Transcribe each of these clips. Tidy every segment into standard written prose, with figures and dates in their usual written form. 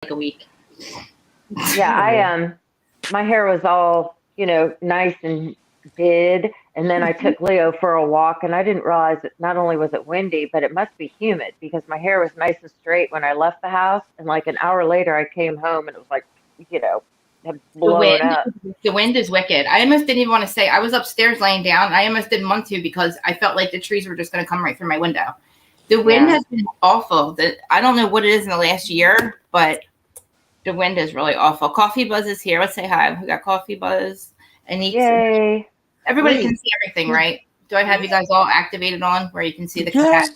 a week. Yeah, my hair was all, nice and did, and then I took Leo for a walk, and I didn't realize that not only was it windy, but it must be humid because my hair was nice and straight when I left the house, and like an hour later I came home and it was like, had The blown wind, up. the wind is wicked. I almost didn't even want to say. I was upstairs laying down. I almost didn't want to because I felt like the trees were just going to come right through my window. The wind Yeah. has been awful. I don't know what it is in the last year, but the wind is really awful. Coffee Buzz is here. Let's say hi. We got Coffee Buzz and Eeks. Yay. Everybody can see everything, right? Do I have you guys all activated on where you can see the cat?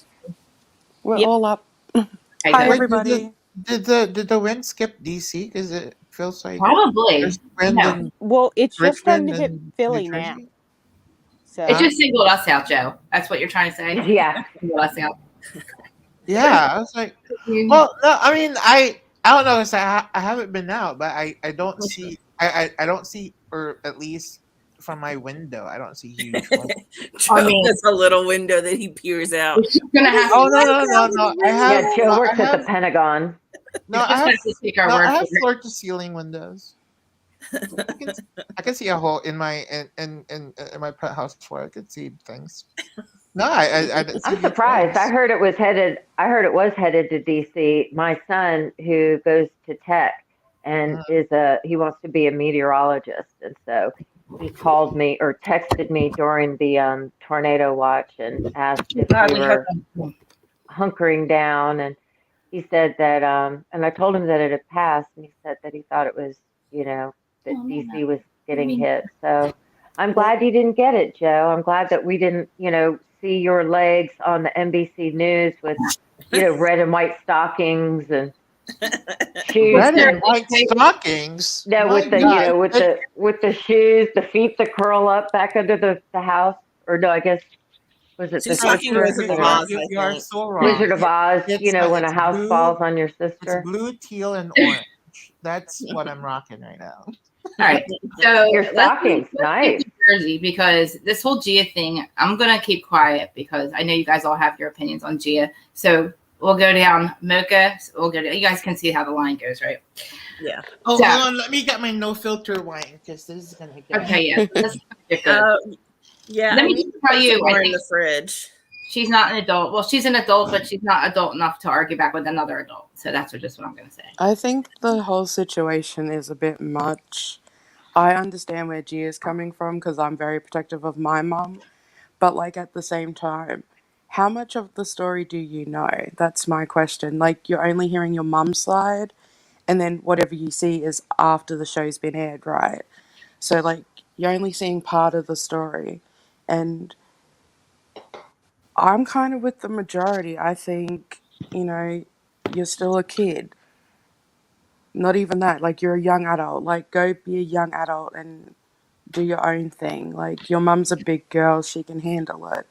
We're Yep. all up. Okay, Hi, good. everybody. Did the wind skip DC? Because it feels like Probably. there's wind No. in Well, it's just starting Richmond to hit and New Philly now. Jersey. So It just singled us out, Joe. That's what you're trying to say? Yeah. Singled us out. Yeah, I was like, well, no, I mean, I don't know. It's like, I haven't been out, but I don't see I don't see, or at least from my window, I don't see huge. I mean, There's a little window that he peers out. we're just gonna have to. Oh no! I have Yeah, Joe works I at the have Pentagon. no, We're I just have gonna have to take our no, word I have for it. floor to ceiling windows. I can see a hole in my in my pet house floor. I could see things. No, I didn't see I'm huge surprised. I holes. heard it was headed. I heard it was headed to DC. My son, who goes to Tech, and he wants to be a meteorologist, and so he called me or texted me during the tornado watch and asked if God, we we hope. were hunkering down, and he said that, and I told him that it had passed, and he said that he thought it was, that DC was getting hit. So I'm glad you didn't get it, Joe. I'm glad that we didn't, see your legs on the NBC News with, red and white stockings and shoes. Red and white stockings. Yeah, My with the, God. with the shoes, the feet that curl up back under the house, or no, I guess was it the She's talking sister? Wizard of Oz, I You are think. so wrong. Wizard of Oz, when a It's house falls on your It's sister. blue, teal, and orange. That's what I'm rocking right now. All right, so Your let's stockings, get nice. to Jersey because this whole Gia thing, I'm gonna keep quiet because I know you guys all have your opinions on Gia. So we'll go down Mocha. We'll go. You guys can see how the line goes, right? Yeah. Oh, So- hold on. Let me get my no filter wine because this is gonna get. Okay, yeah. Let's get good. Yeah. Let I me need tell you, more I in think the fridge. she's not an adult. Well, she's an adult, but she's not adult enough to argue back with another adult. So that's just what I'm gonna say. I think the whole situation is a bit much. I understand where Gia's coming from because I'm very protective of my mum. But, like, at the same time, how much of the story do you know? That's my question. Like, you're only hearing your mum's side, and then whatever you see is after the show's been aired, right? So, like, you're only seeing part of the story. And I'm kind of with the majority. I think, you're still a kid. Not even that. Like, you're a young adult. Like, go be a young adult and do your own thing. Like, your mum's a big girl. She can handle it.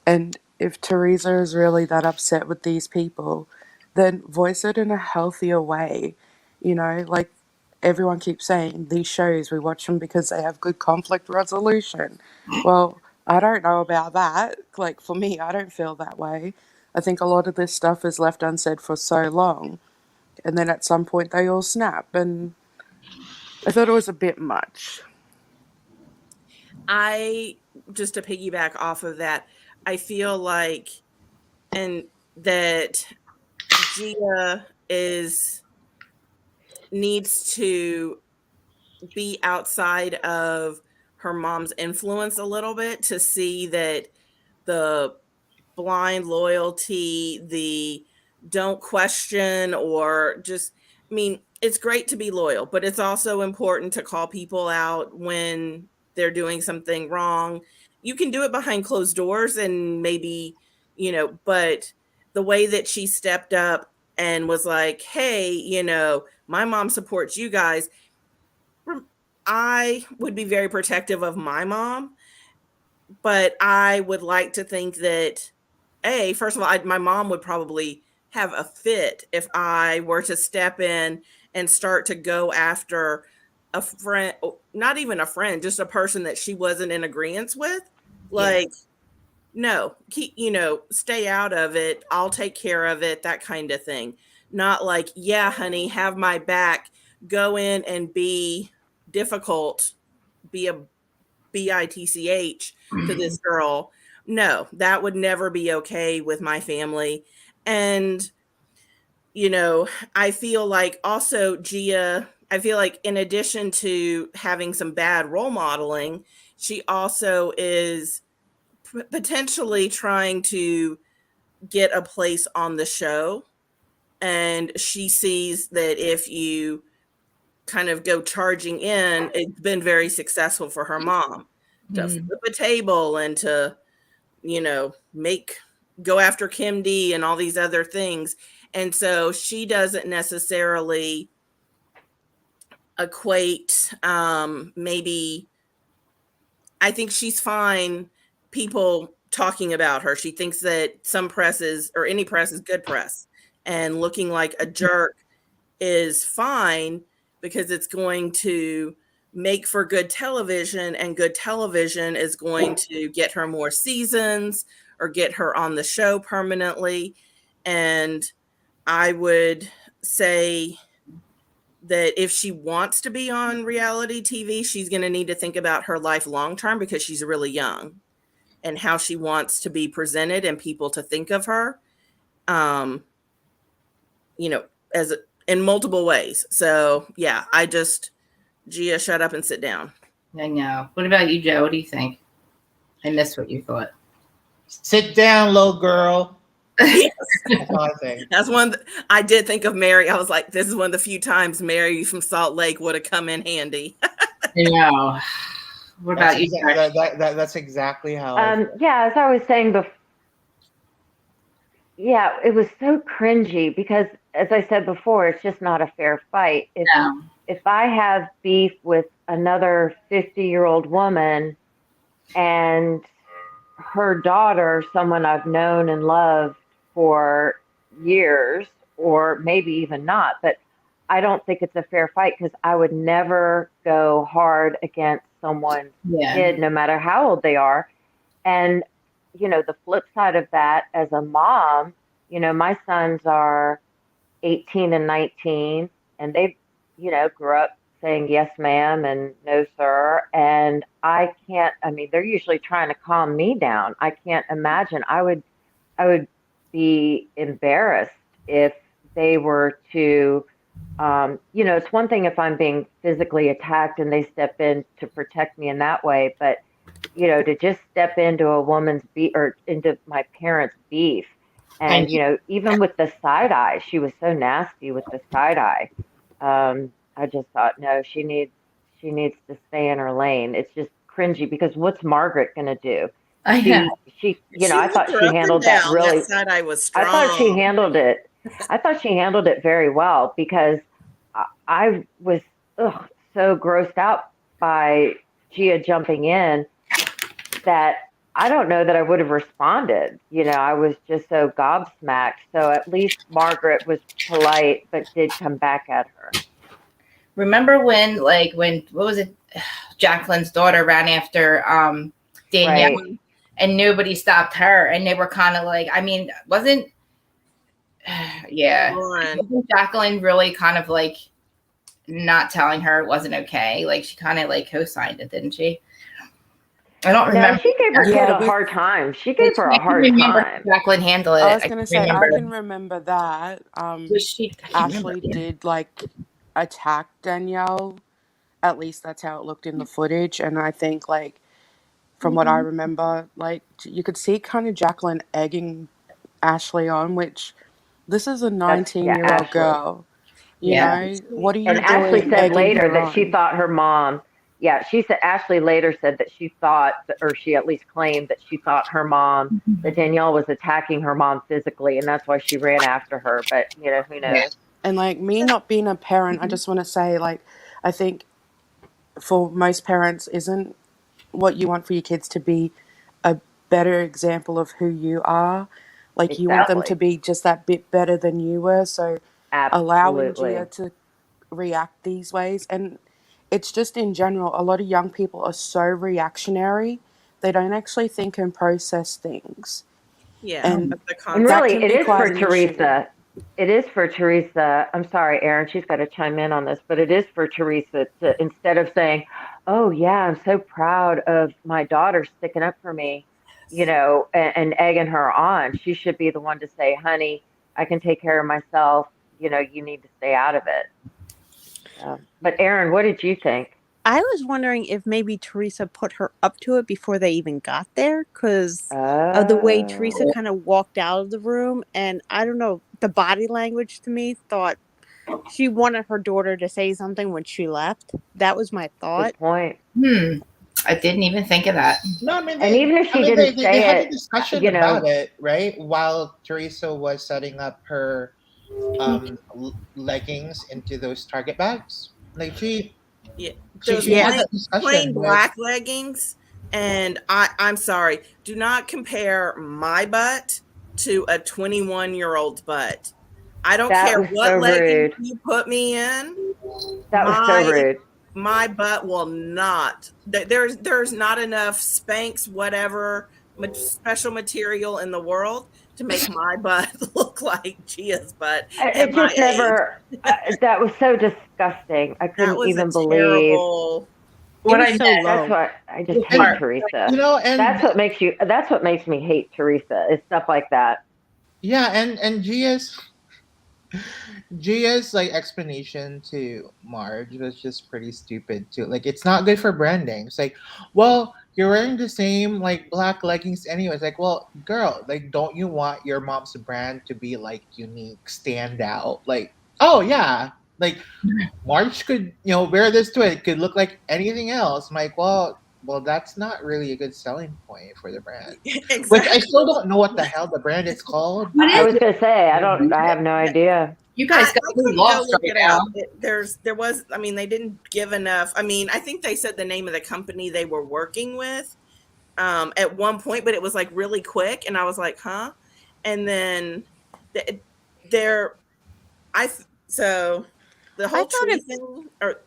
And if Teresa is really that upset with these people, then voice it in a healthier way. Like everyone keeps saying, these shows, we watch them because they have good conflict resolution. Well, I don't know about that. Like, for me, I don't feel that way. I think a lot of this stuff is left unsaid for so long. And then at some point they all snap. And I thought it was a bit much. Just to piggyback off of that, I feel like, and that Gia needs to be outside of her mom's influence a little bit to see that the blind loyalty, the don't question, or just, I mean, it's great to be loyal, but it's also important to call people out when they're doing something wrong. You can do it behind closed doors and maybe, but the way that she stepped up and was like, hey, my mom supports you guys. I would be very protective of my mom, but I would like to think that, first of all, my mom would probably have a fit if I were to step in and start to go after a friend, not even a friend, just a person that she wasn't in agreement with. Like, no, stay out of it. I'll take care of it, that kind of thing. not like, yeah, honey, have my back, go in and be difficult, be a bitch to this girl. No, that would never be okay with my family. And I feel like also Gia, I feel like in addition to having some bad role modeling, she also is potentially trying to get a place on the show. And she sees that if you kind of go charging in, it's been very successful for her mom to flip a table and to, go after Kim D and all these other things. And so she doesn't necessarily equate, maybe, I think she's fine people talking about her. She thinks that some press is, or any press is good press, and looking like a jerk is fine because it's going to make for good television, and good television is going to get her more seasons or get her on the show permanently. And I would say that if she wants to be on reality TV, she's going to need to think about her life long term, because she's really young, and how she wants to be presented and people to think of her, as in multiple ways. So yeah, Gia, shut up and sit down. I know. What about you, Joe? What do you think? I missed what you thought. Sit down, little girl. Yes. That's all I think. That's one. I did think of Mary. I was like, this is one of the few times Mary from Salt Lake would have come in handy. I know. What about you? That's exactly how. Yeah, as I was saying before, yeah, it was so cringy because, as I said before, it's just not a fair fight. If I have beef with another 50-year-old woman and her daughter, someone I've known and loved for years, or maybe even not, but I don't think it's a fair fight, because I would never go hard against someone's kid, no matter how old they are. And, the flip side of that, as a mom, my sons are 18 and 19, and they, grew up saying yes, ma'am, and no, sir. And they're usually trying to calm me down. I can't imagine. I would be embarrassed if they were to, it's one thing if I'm being physically attacked and they step in to protect me in that way, but, to just step into a woman's beef, or into my parents' beef. And, even with the side eye, she was so nasty with the side eye. I just thought, no, she needs to stay in her lane. It's just cringy, because what's Margaret going to do? I thought she handled that really. That side eye was strong. I thought she handled it. I thought she handled it very well, because I was so grossed out by Gia jumping in that I don't know that I would have responded. I was just so gobsmacked. So at least Margaret was polite, but did come back at her. Remember when what was it? Jacqueline's daughter ran after Danielle, right, and nobody stopped her, and they were kind of like, wasn't Jacqueline really kind of like not telling her it wasn't okay? Like, she kind of like co-signed it, didn't she? I don't remember. No, she gave her kid a hard time. She gave her a hard time. Jacqueline handled it. I was going to say, I can remember that. Ashley did attack Danielle. At least that's how it looked in the footage. And I think from what I remember, you could see kind of Jacqueline egging Ashley on, which this is a 19-year-old girl. You know, what are you doing? And Ashley said later that she thought her mom. Yeah, Ashley later said that she thought, or she at least claimed that she thought her mom, that Danielle was attacking her mom physically, and that's why she ran after her. But, who knows? And me not being a parent, I just want to say, I think for most parents, isn't what you want for your kids to be a better example of who you are. Exactly. You want them to be just that bit better than you were. So allowing Gia to react these ways, and it's just in general, a lot of young people are so reactionary. They don't actually think and process things. Yeah. And really, it is for Teresa. It is for Teresa. I'm sorry, Aaron, she's got to chime in on this, but it is for Teresa to, instead of saying, "Oh yeah, I'm so proud of my daughter sticking up for me," and egging her on, she should be the one to say, "Honey, I can take care of myself. You need to stay out of it." But Aaron, what did you think? I was wondering if maybe Teresa put her up to it before they even got there because of the way Teresa Oh, kind of walked out of the room. And I don't know, the body language to me thought she wanted her daughter to say something when she left. That was my thought. good point. I didn't even think of that. No, I mean, And even if she didn't they say had a it, discussion you know, about it, right? While Teresa was setting up her leggings into those Target bags. Like Yeah, she, those she had Yes. that plain discussion with. black leggings. And I'm sorry, do not compare my butt to a 21-year-old's butt. I don't that care was so what leggings rude. you put me in. That was so My rude. my butt will not. There's not enough Spanx whatever special material in the world to make my butt look like Gia's butt at It my just age. never, that was so disgusting. I That couldn't was a even believe. terrible. It What was I so That's low. what I just the hate part, Teresa. And That's what makes me hate Teresa is stuff like that. yeah, and Gia's like explanation to Marge was just pretty stupid too. Like it's not good for branding. It's like, well, you're wearing the same like black leggings anyway. It's like, well, girl, like don't you want your mom's brand to be like unique, stand out? Like, oh yeah. Like Marge could, wear this to it. It could look like anything else. I'm like, well, that's not really a good selling point for the brand. Which I Exactly. still don't know what the hell the brand is called. what I is was it? gonna say I have no idea. You I, guys got I me couldn't go lost look right it now. up. There was, I mean, they didn't give enough. I mean, I think they said the name of the company they were working with at one point, but it was like really quick. And I was like, huh? And then th- there, so the I whole thought tree it thing, or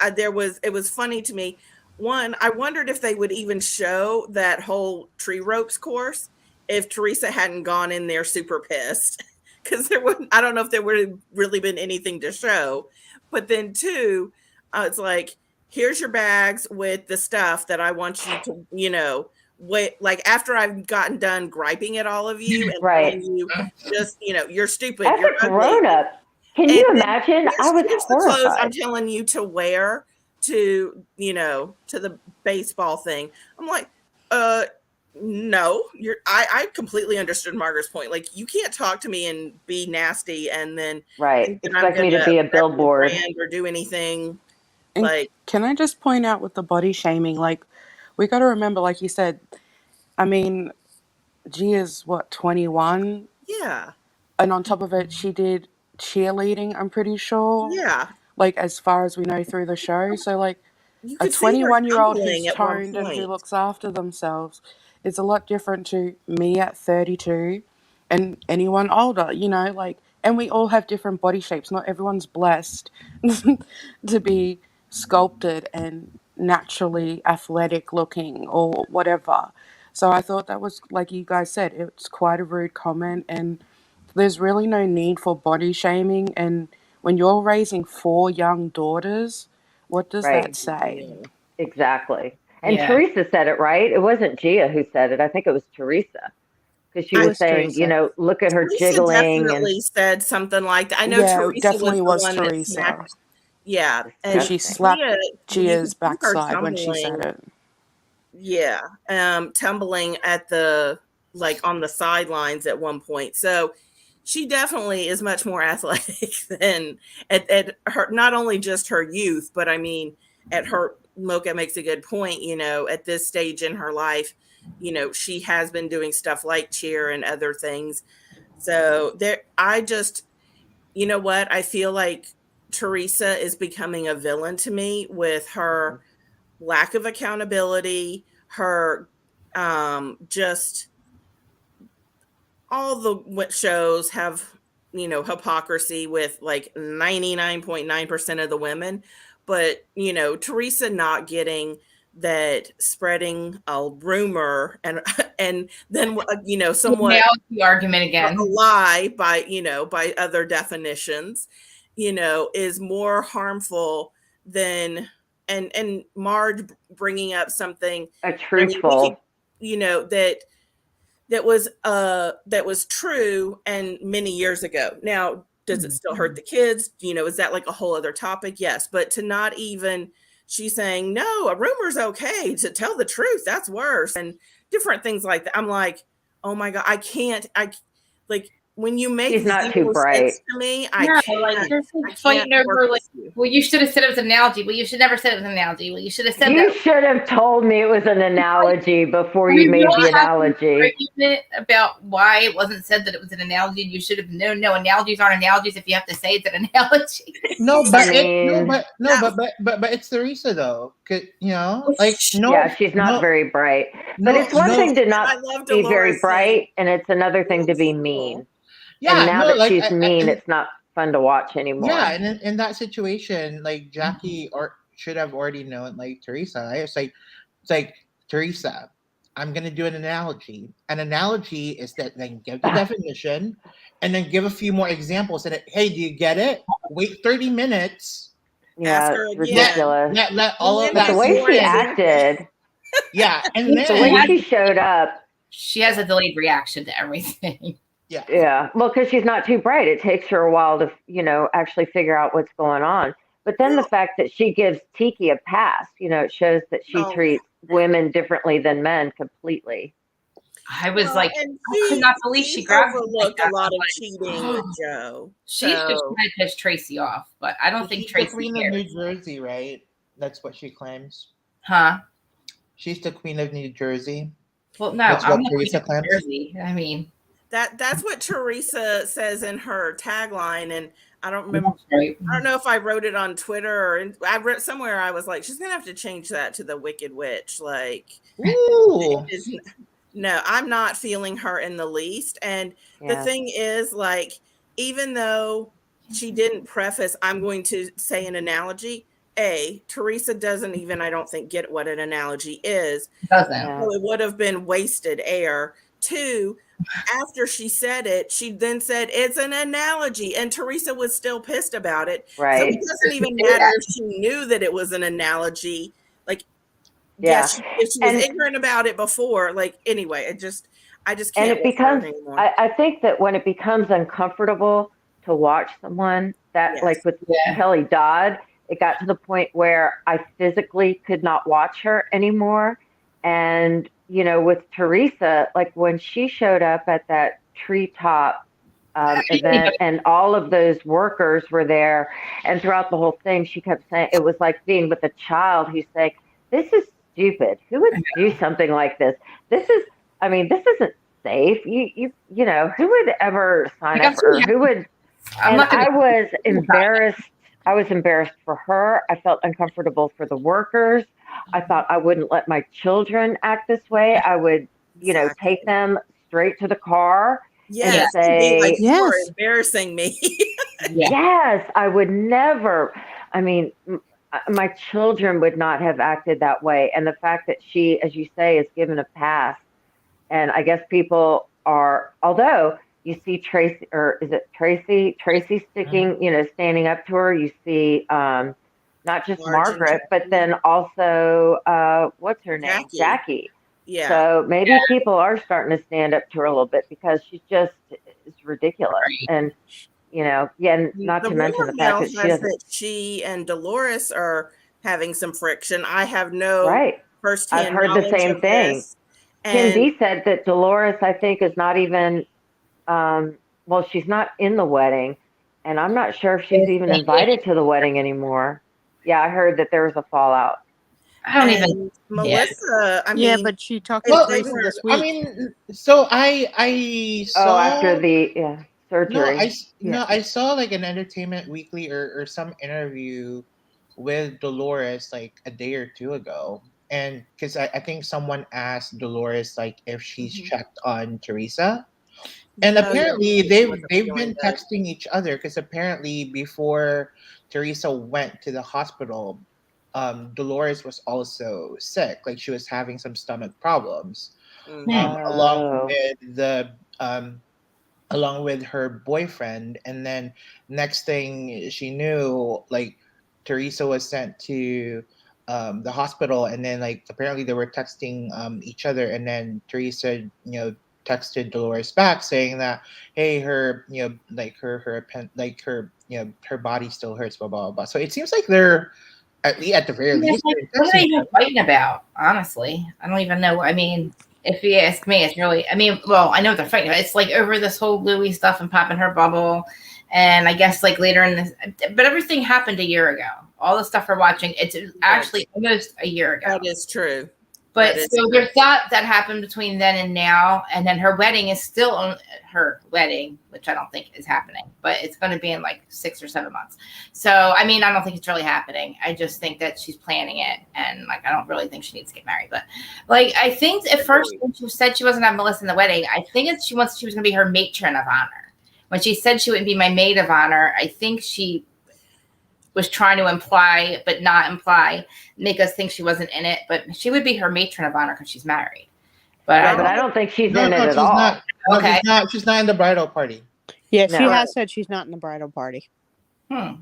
it was funny to me. One, I wondered if they would even show that whole tree ropes course if Teresa hadn't gone in there super pissed. Because there wouldn't, I don't know if there would have really been anything to show. But then, two, it's like, here's your bags with the stuff that I want you to, wait. Like, after I've gotten done griping at all of you and Right. telling you just, you're stupid, As you're a ugly. grown up, can And you then imagine? I was here's the clothes I'm horrified. telling you to wear to, to the baseball thing. I'm like, uh, no, I completely understood Margaret's point. Like, you can't talk to me and be nasty and then Right. think that I'm Expect me to gonna be a rep your billboard. brand or do anything. And Like, can I just point out with the body shaming, like, we got to remember, like you said, I mean, G is what, 21? yeah, And on top of it, she did cheerleading, I'm pretty sure, yeah. like, as far as we know through the show. So, like, You a could see her 21-year-old who's tumbling at one toned and who point. looks after themselves is a lot different to me at 32 and anyone older, like, and we all have different body shapes. Not everyone's blessed to be sculpted and naturally athletic looking or whatever. So I thought that was, like you guys said, it's quite a rude comment, and there's really no need for body shaming. And when you're raising 4 young daughters, what does that Right. say? Yeah. Exactly. And Yeah. Teresa said it right. It wasn't Gia who said it. I think it was Teresa because she it I, was was saying, Teresa. look at her Teresa jiggling and definitely said something like that. I know Yeah, it Teresa was definitely the was one that Teresa. smacked. Yeah, Because she and disgusting. slapped Gia, you could Gia's see her backside when she tumbling. said it. Yeah, tumbling at the like on the sidelines at one point. So she definitely is much more athletic than at her. Not only just her youth, but I mean, at her. Mocha makes a good point. At this stage in her life, she has been doing stuff like cheer and other things. So there, I just, you know what? I feel like Teresa is becoming a villain to me with her lack of accountability, her just all the what shows have, hypocrisy with like 99.9% of the women, but Teresa not getting that spreading a rumor and then somewhat Analogy argument a again. lie by by other definitions, is more harmful than and Marge bringing up something. A I mean, truthful. that was true and many years ago. Now, does it still hurt the kids? Is that like a whole other topic? Yes, but to not even, she's saying no, a rumor's okay. To tell the truth, that's worse, and different things like that. I'm like, oh my god, I can't. Like when you make She's not too zero bright. sense to me, I No, can't. like you're I fighting can't over work like, with you. well, you should have said it was an analogy. Well, you should never said it was an analogy. Well, you should have said You that. should have told me it was an analogy before We you made don't the have an analogy. argument about why it wasn't said that it was an analogy. You should have known. No, analogies aren't analogies if you have to say it's an analogy. No, but I mean, but it's Teresa though. Like yeah, she's not very bright. But it's one thing to I not love be very Dolores saying, bright, and it's another thing to be "Cool." mean. Yeah, And now no, that like she's mean, it's not fun to watch anymore. yeah, and in that situation, like Jackie or should have already known, like Teresa. Right? It's like Teresa. I'm gonna do an analogy. An analogy is that then give the definition, and then give a few more examples. And hey, do you get it? Wait 30 minutes. Yeah, Ask her it's again. ridiculous. Let all of But But that. the way more she examples. acted, Yeah, and the way then she showed up, She has a delayed reaction to everything. yeah, well, because she's not too bright. It takes her a while to, actually figure out what's going on. But then the fact that she gives Tiki a pass, it shows that she Oh, treats women differently than men completely. I was well, like, and I could not believe she grabbed him like overlooked that. a lot of Like, cheating with Joe. She should So try to piss Tracy off, but I don't think she's the Tracy queen of cares. New Jersey, right? That's what she claims. Huh? She's the queen of New Jersey. Well, no, That's what I'm the Teresa queen of claims. Jersey. I mean, that's what Teresa says in her tagline, and I don't remember. that's right. I don't know if I wrote it on Twitter or I read somewhere. I was like, she's gonna have to change that to the Wicked Witch. Like, Ooh. no, I'm not feeling her in the least. And the Yeah. thing is, like, even though she didn't preface, I'm going to say an analogy. Teresa doesn't even, I don't think, get what an analogy is. Doesn't. Yeah. So it would have been wasted air. 2, after she said it, she then said it's an analogy, and Teresa was still pissed about it. So Right. it doesn't even matter if she knew that it was an analogy. Like, Yeah. yes, if she was ignorant about it before, like, anyway, I just And can't it with her becomes, anymore. I think that when it becomes uncomfortable to watch someone, that Yes. like with Yeah. Kelly Dodd, it got to the point where I physically could not watch her anymore. And, with Teresa, like when she showed up at that treetop event and all of those workers were there, and throughout the whole thing, she kept saying, it was like being with a child who's saying, this is stupid. Who would do something like this? This isn't safe. Who would ever sign up for her? Who would? And I was embarrassed. I was embarrassed for her. I felt uncomfortable for the workers. I thought I wouldn't let my children act this way. I would, Exactly. take them straight to the car Yes, and say, like, you are Yes. embarrassing me. yes, I would never. I mean, my children would not have acted that way. And the fact that she, as you say, is given a pass, and I guess people are, although you see Tracy, or is it Tracy? Tracy sticking, standing up to her. You see not just Marge and Margaret, but Jackie. then also, what's her name? Jackie. Jackie. Yeah. So maybe people are starting to stand up to her a little bit because she's just is ridiculous. And, and not The to mention rumor the fact mill that she says doesn't. that she and Dolores are having some friction. I have no Right. firsthand I've heard the knowledge same of thing. this. Kim And D said that Dolores, I think, is not even, she's not in the wedding. And I'm not sure if she's even invited to the wedding anymore. Yeah, I heard that there was a fallout. I don't even. Melissa, I Yeah, mean, but she talked if to they Teresa were, this week. I mean, so I saw After the no, surgery. I saw like an Entertainment Weekly or some interview with Dolores like a day or two ago, and because I think someone asked Dolores like if she's checked on Teresa, and Oh, yeah, apparently she wasn't they've feeling been good. texting each other because apparently before Teresa went to the hospital, Dolores was also sick. Like she was having some stomach problems, along Oh, with the along with her boyfriend. And then next thing she knew, like Teresa was sent to the hospital, and then like apparently they were texting each other, and then Teresa, texted Dolores back saying that, hey, her, like her body still hurts, blah blah blah. So it seems like they're at the very Yeah, least like, they're what are texting they each even other. fighting about? Honestly, I don't even know. I mean, if you ask me, it's really. I mean, well, I know what they're fighting about. It's like over this whole Louis stuff and popping her bubble, and I guess like later in this, but everything happened a year ago. All the stuff we're watching, it's actually almost a year ago. That is true. But That is so true. there's that happened between then and now, and then her wedding is still on her wedding, which I don't think is happening, but it's going to be in like 6 or 7 months. So I mean, I don't think it's really happening. I just think that she's planning it, and like I don't really think she needs to get married. But like I think at first when she said she wasn't having Melissa in the wedding, I think she was going to be her matron of honor. When she said she wouldn't be my maid of honor, I think she was trying to imply, but not imply, make us think she wasn't in it. But she would be her matron of honor because she's married. But yeah, but I don't think she's in it at she's all. not. No, Okay. she's not in the bridal party. Yeah, she No. has said she's not in the bridal party. My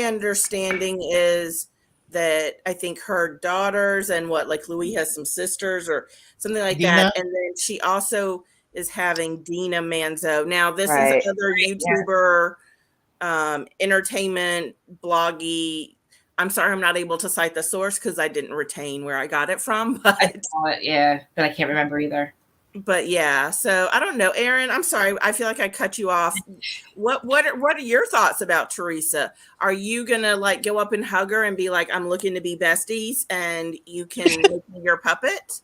understanding is that I think her daughters and like Louis has some sisters or something like Dina? that, and then she also is having Dina Manzo. Now this Right. is other YouTuber, entertainment bloggy. I'm sorry, I'm not able to cite the source because I didn't retain where I got it from, but I saw it, yeah, but I can't remember either. But yeah, so I don't know, Aaron. I'm sorry. I feel like I cut you off. What are your thoughts about Teresa? Are you gonna like go up and hug her and be like, "I'm looking to be besties," and you can make me your puppet?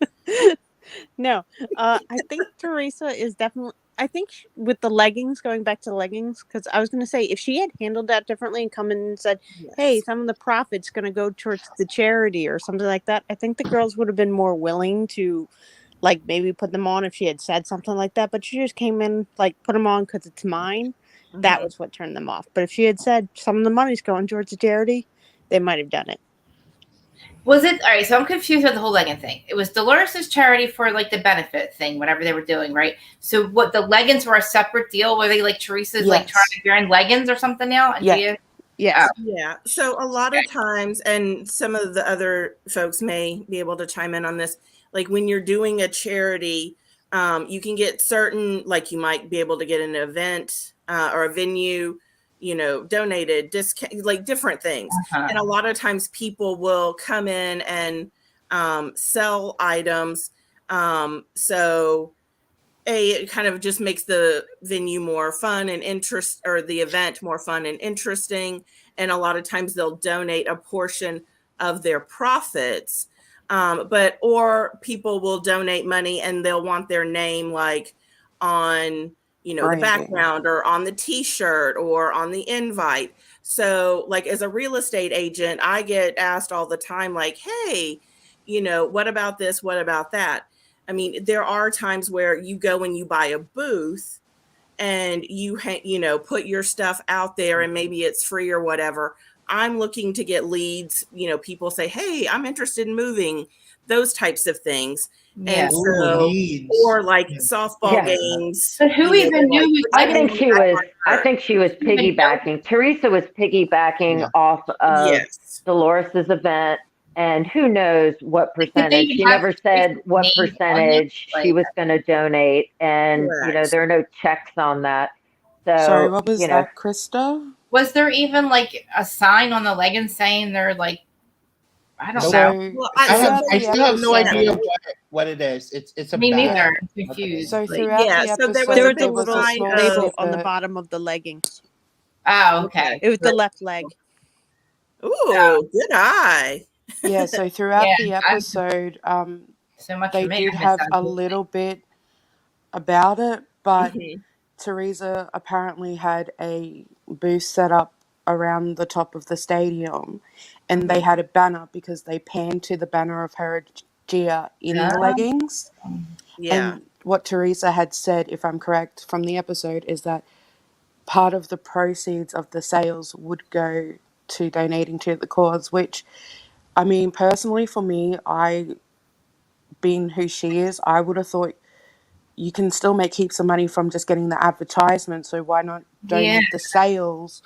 No, I think Teresa is definitely. I think with the leggings, going back to leggings, because I was going to say if she had handled that differently and come in and said, "Hey, some of the profits going to go towards the charity" or something like that, I think the girls would have been more willing to, like, maybe put them on if she had said something like that. But she just came in, like, put them on because it's mine. That was what turned them off. But if she had said some of the money's going towards the charity, they might have done it. Was it all right? So I'm confused with the whole legging thing. It was Dolores's charity for like the benefit thing, whatever they were doing, right? So what the leggings were a separate deal? Were they like Teresa's like trying to wear in leggings or something now? And Yeah. Yes. Yeah. So a lot of times, and some of the other folks may be able to chime in on this, like when you're doing a charity, you can get certain, like you might be able to get an event or a venue, donated, discount, like different things. And a lot of times people will come in and sell items. So it kind of just makes the venue more fun and or the event more fun and interesting. And a lot of times they'll donate a portion of their profits. Or people will donate money and they'll want their name like on, the background or on the t-shirt or on the invite. So like as a real estate agent, I get asked all the time, like, hey, what about this? What about that? I mean, there are times where you go and you buy a booth and you put your stuff out there and maybe it's free or whatever. I'm looking to get leads. People say, hey, I'm interested in moving, those types of things. Yeah. And so, or like softball games. But who even knew? I think she was piggybacking. Teresa was piggybacking off of Dolores's event. And who knows what percentage? She never said what percentage she was going to donate. And, there are no checks on that. So, sorry, what was that, Krista? Was there even like a sign on the leggings saying they're like, I don't know. Well, I still have no idea what it is. It's a me bag. neither. I'm confused. So throughout the episode, there was a little small label on the snippet. bottom of the leggings. Oh, okay. It was the left leg. Ooh, good eye. Yeah, so throughout the episode, so much they did have a little bit about it, but Teresa apparently had a booth set up around the top of the stadium, and they had a banner because they panned to the banner of her Gia in the leggings. Yeah. And what Teresa had said, if I'm correct from the episode, is that part of the proceeds of the sales would go to donating to the cause, which, I mean, personally for me, being who she is, I would have thought you can still make heaps of money from just getting the advertisement. So why not Yeah, donate the sales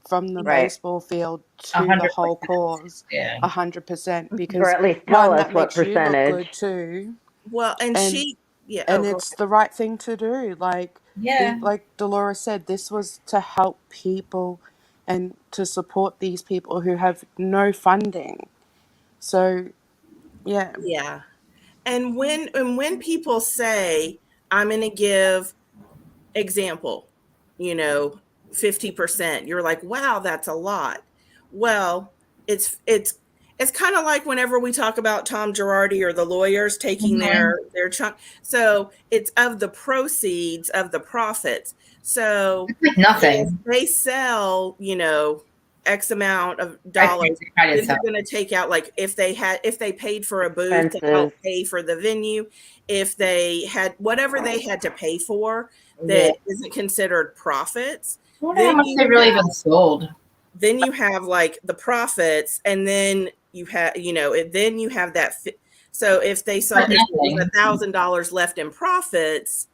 from the Right. baseball field to the 100%. whole cause? Yeah. 100%. Or Because at least tell one, us that what makes you look good percentage. too, Well, and and yeah. and Go it's the right thing to do. Like Yeah. like Dolores said, this was to help people and to support these people who have no funding. So yeah, Yeah. And when people say, I'm going to give example, 50%, you're like, wow, that's a lot. Well, it's kind of like whenever we talk about Tom Girardi or the lawyers taking Mhm. their chunk. So it's of the proceeds of the profits. So It's like if nothing. they sell, X amount of I think dollars, they tried to then sell. they're going to take out, like, if they paid for a booth to Expenses. help pay for the venue, if they had whatever they had to pay for Yeah. that isn't considered profits, I wonder how then much they really even sold. you have like the profits, and then you have then you have that. So if they It's like sold, if nothing. there's $1,000 left in profits,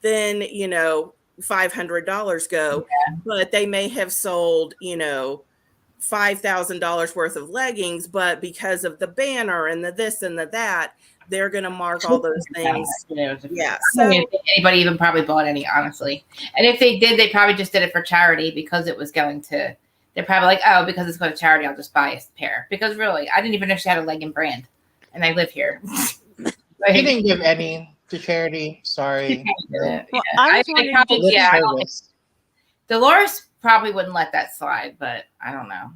then $500 go, but they may have sold $5,000 worth of leggings, but because of the banner and the this and the that, they're going to mark all those things. Yeah. I don't So think anybody even probably bought any, honestly. And if they did, they probably just did it for charity because it was going to. They're probably like, oh, because it's going to charity, I'll just buy a pair. Because really, I didn't even know she had a legging brand, and I live here. He didn't give any to charity. Sorry. Yeah. Well, I was wondering, probably, did Lip yeah, I don't think service. Dolores probably wouldn't let that slide, but I don't know.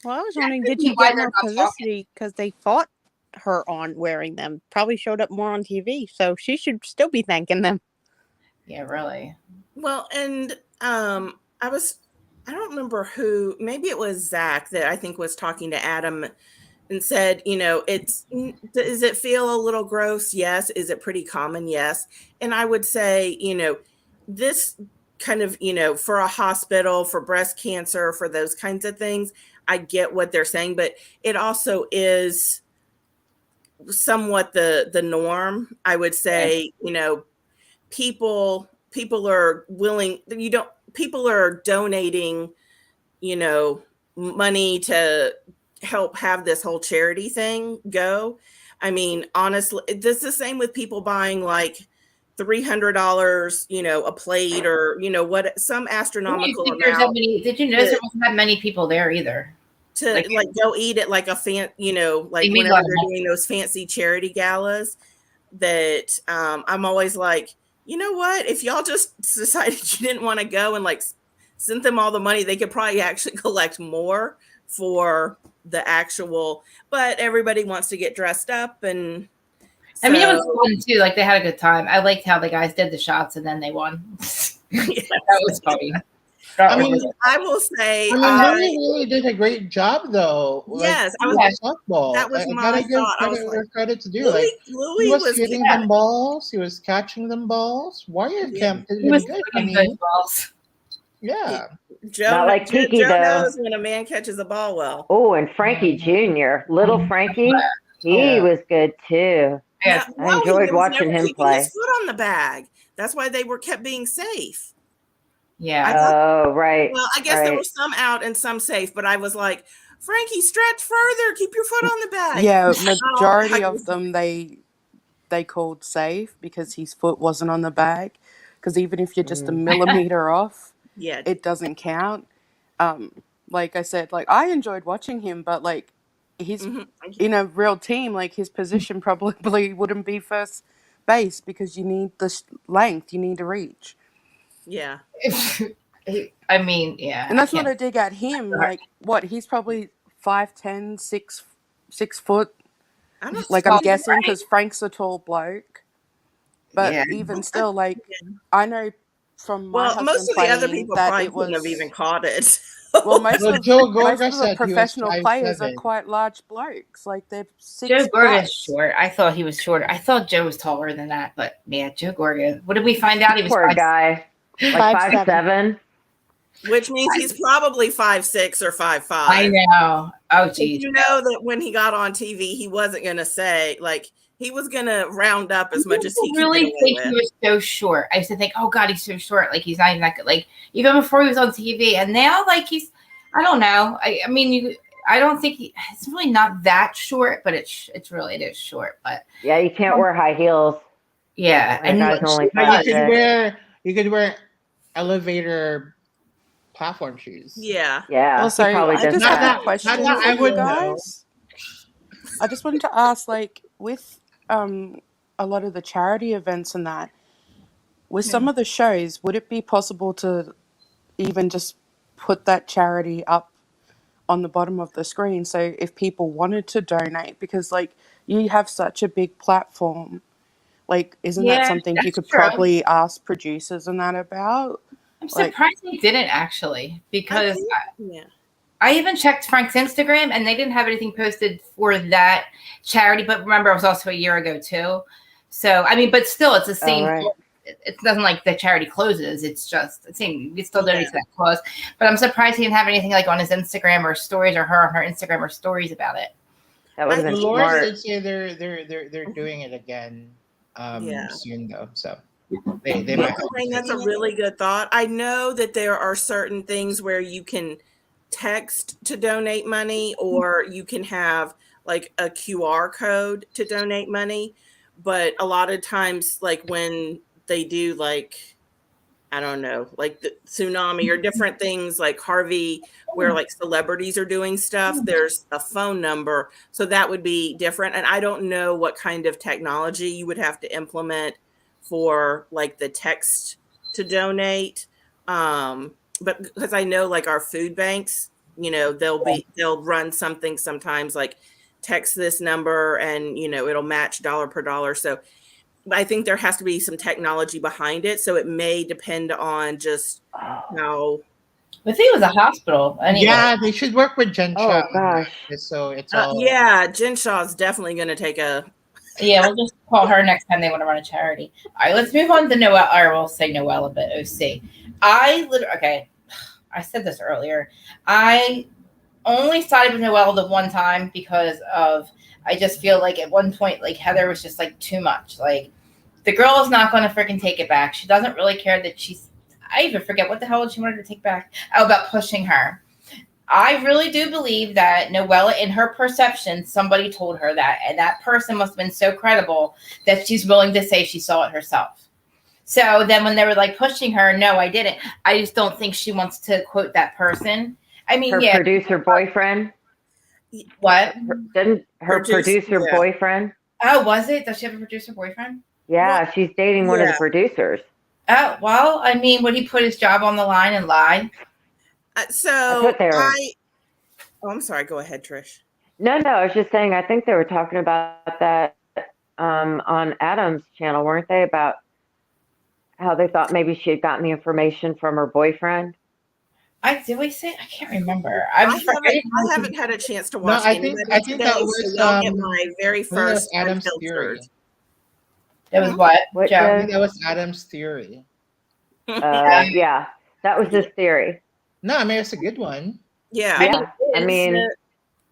well, I was wondering, did see she why get they're more not talking. publicity because they fought her on wearing them? Probably showed up more on TV, so she should still be thanking them. Yeah, really. well, and I don't remember who, maybe it was Zach that I think was talking to Adam and said, does it feel a little gross? Yes. Is it pretty common? Yes. And I would say, this kind of, for a hospital, for breast cancer, for those kinds of things, I get what they're saying, but it also is somewhat the norm. I would say, people are willing, people are donating, money to help have this whole charity thing go. I mean, honestly, this is the same with people buying like $300, a plate, or what, some astronomical amount Did you notice there wasn't that many people there either? to Like, like go eat at like a like they made a whenever lot of they're money. doing those fancy charity galas. That I'm always like, you know what? If y'all just decided you didn't want to go and like sent them all the money, they could probably actually collect more for the actual. But everybody wants to get dressed up, and I mean, it was fun too. Like, they had a good time. I liked how the guys did the shots and then they won. yes. That was funny. I mean, I will say, Louis really did a great job, though. yes, Like, with the softball, that was I my gotta give thought. I was credit like, where credit's due. Louis, Like, he was hitting yeah. them balls, he was catching them balls. Warrior Camp did He was good. putting good balls. Yeah. Not like Kiki, Joe though. knows when a man catches a ball well. Oh, and Frankie Jr., little Frankie, he Yeah. was good too. Yes. I enjoyed he was watching never him keeping play. his foot on the bag. That's why they kept being safe. Yeah. Oh, right. Well, I guess there were some out and some safe, but I was like, Frankie, stretch further, keep your foot on the bag. yeah, majority of them they called safe because his foot wasn't on the bag. Because even if you're just a millimeter off, Yeah, it doesn't count. Like I said, like I enjoyed watching him, but like he's in a real team, like his position probably wouldn't be first base because you need the length, you need to reach. yeah. I mean, yeah. And that's not a dig at him. Like what? He's probably 5'10", 6 foot. Like I'm guessing because Frank's a tall bloke. But even still, like I know from my husband most of the other playing people that probably it was couldn't have even caught it. well, most of Joe most Gorga of the said he was professional players are 5'7". quite large blokes. Like they're 6 Joe Gorga's plus. short. I thought he was shorter. I thought Joe was taller than that, but yeah, Joe Gorga. What did we find out? He was Poor guy, like 5'7". which means he's probably 5'6" or 5'5". I know. Oh, geez. You know that when he got on TV, he wasn't going to say, like, he was going to round up as much as he could really get away think with. he was so short. I used to think, oh God, he's so short. Like he's not even that good. Like even before he was on TV, and now like he's, I don't know. I mean, I don't think it's really not that short, but it is short. But Yeah, you can't wear high heels. yeah, My guy's only But 5'6". you could wear elevator platform shoes. Yeah. Yeah, Also, he probably I does just have that. a question Not that for I you would guys. I just wanted to ask, like, with a lot of the charity events and that, with some of the shows, would it be possible to even just put that charity up on the bottom of the screen so if people wanted to donate, because like you have such a big platform, like isn't that yeah, something you that's could true. probably ask producers and that about? I'm Like, surprised they didn't actually, because Yeah. I even checked Frank's Instagram and they didn't have anything posted for that charity. But remember, it was also a year ago too. So I mean, but still, it's the same. right. It doesn't like the charity closes. It's just the same. You can still donate to that cause. But I'm surprised he didn't have anything like on his Instagram or stories, or her on her Instagram or stories about it. That would have been Dolores smart. did say they're doing it again soon though. So they might have I think that's a really good thought. I know that there are certain things where you can text to donate money, or you can have like a QR code to donate money. But a lot of times, like when they do, like, I don't know, like the tsunami or different things like Harvey, where like celebrities are doing stuff, there's a phone number. So that would be different. And I don't know what kind of technology you would have to implement for like the text to donate. But because I know like our food banks, you know, they'll run something sometimes like text this number and, you know, it'll match dollar per dollar. So I think there has to be some technology behind it. So it may depend on just how. I think it was a hospital. Anyway. Yeah, they should work with Jen Oh, Shaw on gosh. that, so it's all Yeah, Jen Shaw's definitely going to take a. Yeah, we'll just call her next time they want to run a charity. All right, let's move on to Noelle, or we'll say Noelle a bit. OC. Okay, I said this earlier. I only sided with Noelle the one time because of, I just feel like at one point, like Heather was just like too much. Like the girl is not going to freaking take it back. She doesn't really care that I even forget what the hell she wanted to take back. Oh, about pushing her. I really do believe that Noella, in her perception, somebody told her that, and that person must have been so credible that she's willing to say she saw it herself. So then when they were like pushing her, no, I didn't. I just don't think she wants to quote that person. I mean, Her producer boyfriend? What? Didn't her producer boyfriend? Oh, was it? Does she have a producer boyfriend? Yeah, she's dating one of the producers. Oh, well, I mean, would he put his job on the line and lie? So I'm sorry. Go ahead, Trish. No, I was just saying, I think they were talking about that on Adam's channel, weren't they? About how they thought maybe she had gotten the information from her boyfriend. Did we say? I can't remember. I haven't had a chance to watch. No, I think that was my very first Adam's theory. That was what? Joe? I think that was Adam's theory. Yeah, that was his theory. No, I mean it's a good one. Yeah, I mean,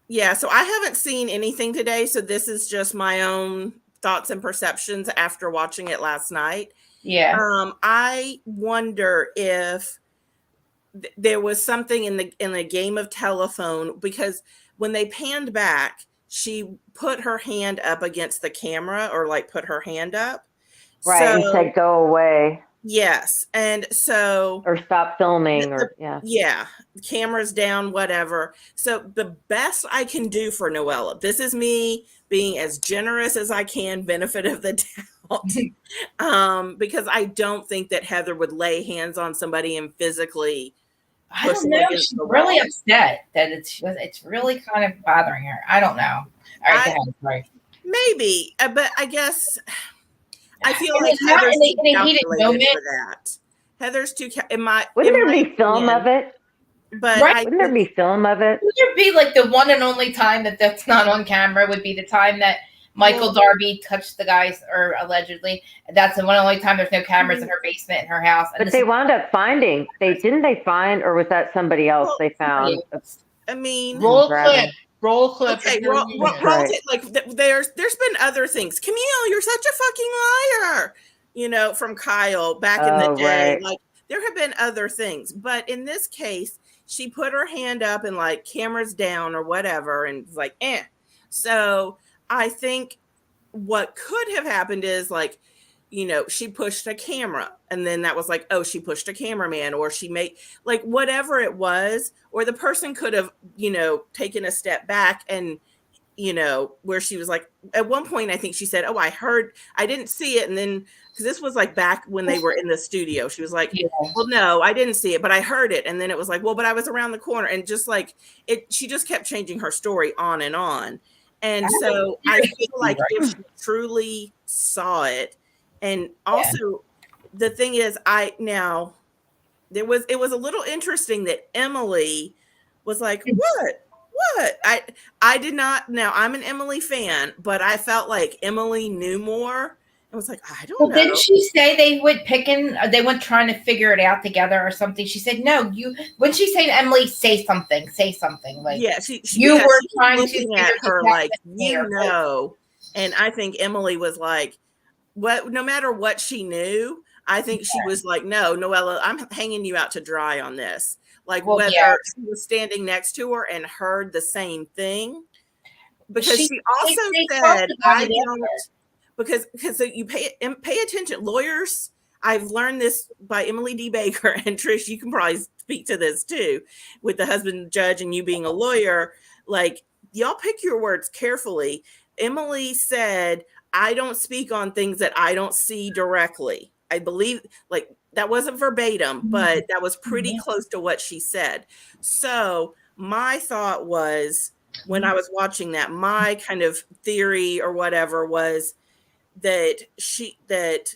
yeah. So I haven't seen anything today, so this is just my own thoughts and perceptions after watching it last night. Yeah. I wonder if there was something in the game of telephone, because when they panned back, she put her hand up against the camera, or like put her hand up. Right, and said go away. Yes. And so, or stop filming, cameras down, whatever. So the best I can do for Noella, this is me being as generous as I can, benefit of the doubt, because I don't think that Heather would lay hands on somebody and physically. I don't know. She's really upset that it's really kind of bothering her. I don't know. All right, right. Maybe, but I guess I feel like Heather's too calculated for that. Heather's too. Wouldn't there be film of it? But wouldn't there be film of it? Would there be like the one and only time that's not on camera? Would be the time that Michael Darby touched the guys, or allegedly. That's the only time there's no cameras in her basement in her house. And But they wound up finding. Didn't they find, or was that somebody else they found? I mean, roll clip. Okay, roll it. Like there's been other things. Camille, you're such a fucking liar. You know, from Kyle back in the day. Right. Like there have been other things, but in this case, she put her hand up and like cameras down or whatever, and was like, eh. So I think what could have happened is like, you know, she pushed a camera and then that was like, oh, she pushed a cameraman, or she made like whatever it was, or the person could have, you know, taken a step back and, you know, where she was like, at one point, I think she said, oh, I didn't see it. And then, because this was like back when they were in the studio, she was like, well, no, I didn't see it, but I heard it. And then it was like, well, but I was around the corner, and just like she just kept changing her story on and on. And so I feel like if she truly saw it, and also the thing is, it was a little interesting that Emily was like, what? I did not. Now I'm an Emily fan, but I felt like Emily knew more. I was like, I don't know. Didn't she say they went trying to figure it out together or something? She said, no, when she said, Emily, say something. Like, yeah, you were trying to at her like, you know. And I think Emily was like, no matter what she knew, I think she was like, no, Noella, I'm hanging you out to dry on this. Like whether she was standing next to her and heard the same thing. Because she also said, I don't, because you pay attention. Lawyers, I've learned this by Emily D. Baker, and Trish, you can probably speak to this too, with the husband judge and you being a lawyer. Like, y'all pick your words carefully. Emily said, I don't speak on things that I don't see directly. I believe, like, that wasn't verbatim, but that was pretty close to what she said. So my thought was, when I was watching that, my kind of theory or whatever was that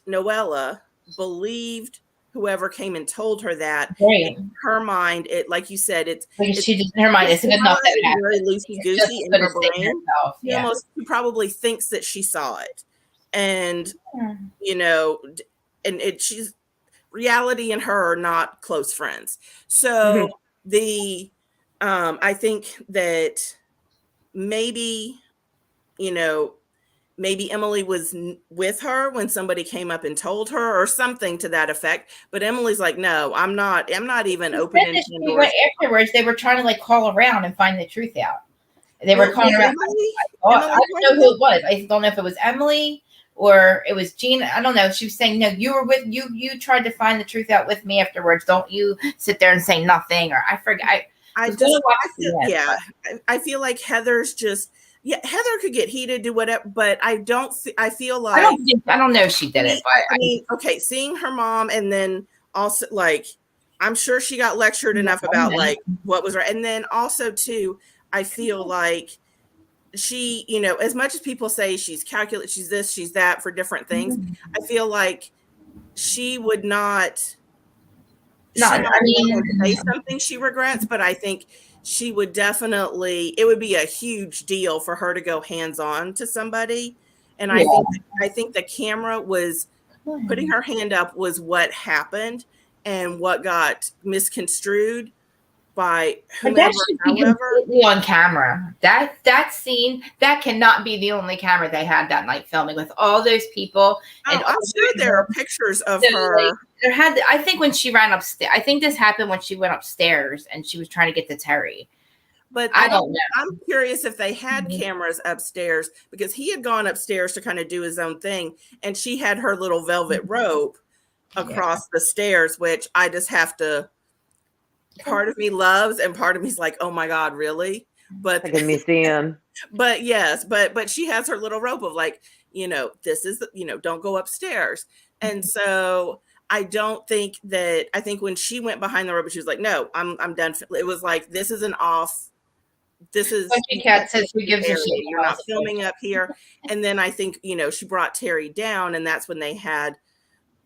Noella believed whoever came and told her that. In her mind, it, like you said, she just in her mind, it's good enough that it very loosey goosey in her brain. She probably thinks that she saw it, and you know, and she's reality and her are not close friends. So I think that maybe, you know, maybe Emily was with her when somebody came up and told her, or something to that effect. But Emily's like, no, I'm not even opening doors. Afterwards, they were trying to like call around and find the truth out. They were calling around. I don't know who it was. I don't know if it was Emily or it was Gina. I don't know. She was saying, no, you were with you tried to find the truth out with me afterwards. Don't you sit there and say nothing, or I forget. I feel like Heather's just, Heather could get heated, do whatever, but I feel like I don't know if she did it, but I mean, okay, seeing her mom, and then also like, I'm sure she got lectured enough about like what was right. And then also too, I feel like she, you know, as much as people say she's calculated, she's this, she's that for different things, I feel like she would not say something she regrets, but I think she would definitely, it would be a huge deal for her to go hands-on to somebody. And I think the camera was putting her hand up was what happened and what got misconstrued by whomever. On camera. That scene, that cannot be the only camera they had that night filming with all those people. And I'm sure there are pictures of her. Like, I think when she ran upstairs, I think this happened when she went upstairs and she was trying to get to Terry. But I don't know. I'm curious if they had cameras upstairs, because he had gone upstairs to kind of do his own thing, and she had her little velvet rope across the stairs, which I just have to, part of me loves and part of me's like, oh my God, really? But like a museum. But yes, but she has her little rope of like, you know, this is, you know, don't go upstairs. And so I think when she went behind the rope, she was like, no, I'm done. It was like, this is an off. This is Cat says who gives a shit. You're not filming up here. And then I think, you know, she brought Terry down, and that's when they had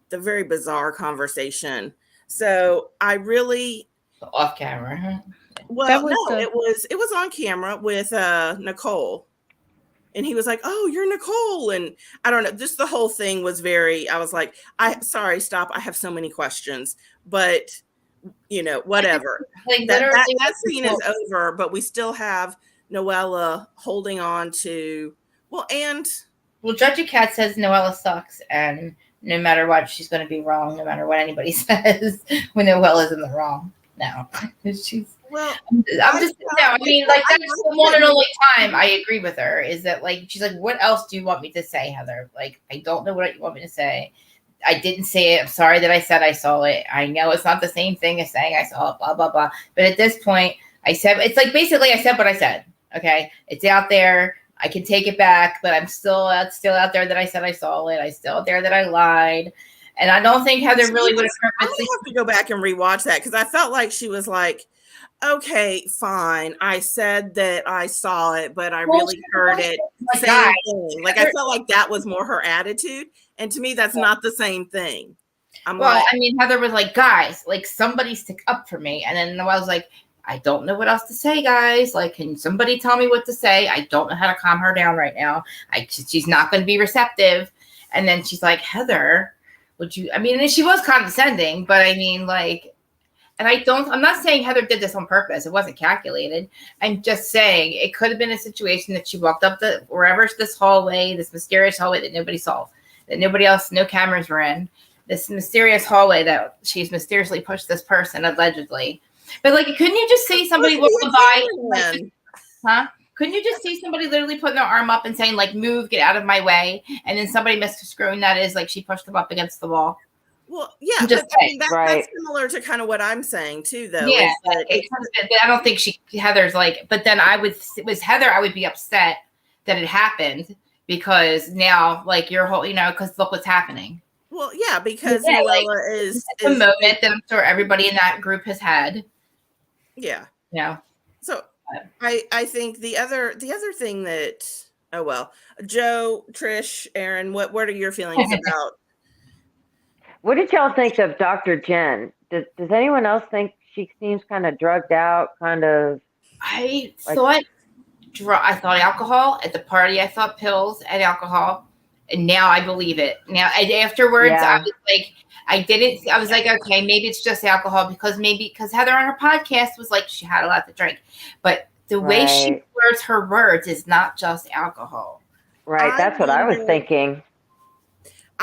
the very bizarre conversation. So I really off camera. Well, it was on camera with Nicole. and he was like, "Oh, you're Nicole." And I don't know, just the whole thing was very, I was like, sorry, stop. I have so many questions, but whatever. Like That literally, that scene is over, but we still have Noella holding on to, and Judgy Cat says Noella sucks, and no matter what, she's going to be wrong. No matter what anybody says, when Noella's in the wrong. No, she's. well, I'm just no. I mean, like that's the one and only time I agree with her is that like she's like, what else do you want me to say, Heather? Like I don't know what you want me to say. I didn't say it. I'm sorry that I said I saw it. I know it's not the same thing as saying I saw it. Blah blah blah. But at this point, I said it's like basically I said what I said. Okay, it's out there. I can take it back, but I'm still out there that I said I saw it. I still out there that I lied. And I don't think Heather really would have purposely. I have to go back and rewatch that because I felt like she was like, okay, fine. I said that I saw it, but I really heard it. Same thing. Like I felt like that was more her attitude. And to me, that's not the same thing. I mean, Heather was like, guys, like somebody stick up for me. And then I was like, I don't know what else to say, guys. Like, can somebody tell me what to say? I don't know how to calm her down right now. She's not going to be receptive. And then she's like, Heather, would you? I mean, and she was condescending, but I mean, like, and I'm not saying Heather did this on purpose. It wasn't calculated. I'm just saying it could have been a situation that she walked up wherever this hallway, this mysterious hallway that nobody saw, that nobody else, no cameras were in, this mysterious hallway that she's mysteriously pushed this person allegedly. But like, couldn't you just see somebody walking by? Huh? Couldn't you just see somebody literally putting their arm up and saying like, "Move, get out of my way," and then somebody misconstruing that is like she pushed them up against the wall? Well, yeah, but I mean, that's similar to kind of what I'm saying too, though. Yeah, but I don't think Heather's like. But then I would be upset that it happened because now like your whole, because look what's happening. Well, yeah, because Noella is a moment that I'm sure everybody in that group has had. Yeah. Yeah. So I think the other thing that Joe, Trish, Aaron, what are your feelings about? What did y'all think of Dr. Jen? Does anyone else think she seems kind of drugged out? Kind of. I thought alcohol at the party. I thought pills and alcohol. And now I believe it. Now, afterwards, I was like, I was like, okay, maybe it's just alcohol because Heather on her podcast was like, she had a lot to drink. But the way she words her words is not just alcohol. Right. That's what I was thinking.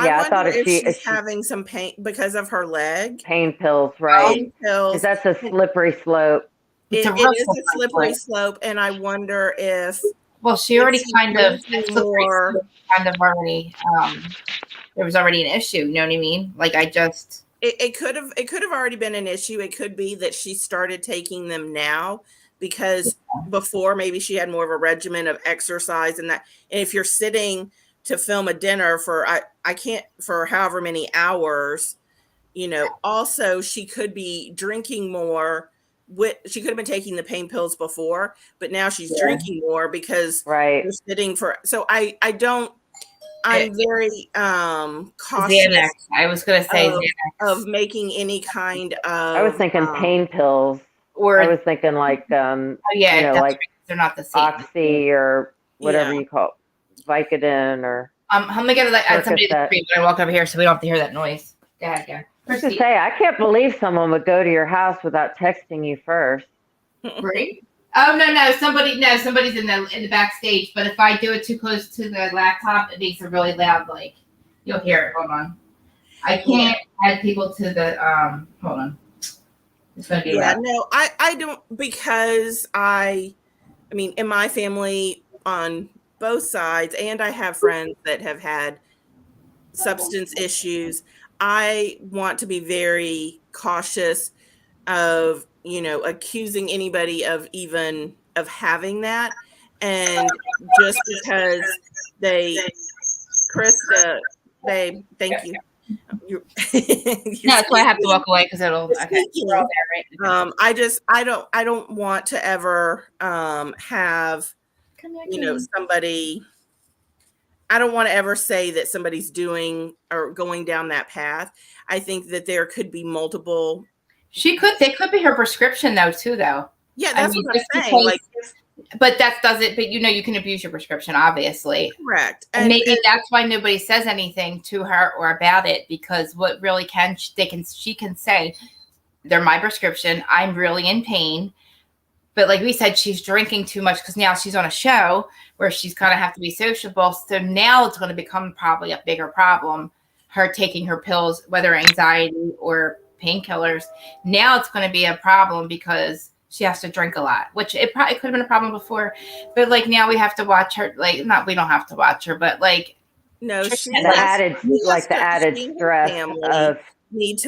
Yeah, I thought if she's having some pain because of her leg. Pain pills, right. Pain pills. Because that's a slippery slope. It is a slippery slope. And I wonder if. Well, she already there was already an issue. You know what I mean? Like it could have already been an issue. It could be that she started taking them now because before maybe she had more of a regimen of exercise and that. And if you're sitting to film a dinner for however many hours, also she could be drinking more. She could have been taking the pain pills before, but now she's drinking more because you're sitting for. So I'm very cautious. Xanax. I was going to say of making any kind of. I was thinking pain pills, or I was thinking like like they're not the same. Oxy or whatever you call it, Vicodin or. I'm gonna get somebody to scream when I walk over here, so we don't have to hear that noise. Go ahead, yeah. I was to say, I can't believe someone would go to your house without texting you first. Right? Oh no! Somebody's in the backstage. But if I do it too close to the laptop, it makes it really loud. Like you'll hear it. Hold on. I can't add people to the. Hold on. It's gonna be loud. No, I don't because I mean, in my family on both sides, and I have friends that have had substance issues. I want to be very cautious of, accusing anybody of having that. And just because Krista, babe, thank you. That's why I have to walk away because it'll. Okay. I don't want to ever have, somebody. I don't want to ever say that somebody's doing or going down that path. I think that there could be multiple. They could be her prescription though, too, though. Yeah, that's what I'm saying. Like But that doesn't. But you can abuse your prescription, obviously. Correct. And maybe that's why nobody says anything to her or about it, because what really she can say, they're my prescription. I'm really in pain. But like we said, she's drinking too much because now she's on a show where she's going to have to be sociable. So now it's going to become probably a bigger problem, her taking her pills, whether anxiety or painkillers. Now it's going to be a problem because she has to drink a lot, which it probably could have been a problem before. But like now we have to watch her. Like, not we don't have to watch her, but like no, she the added stress of need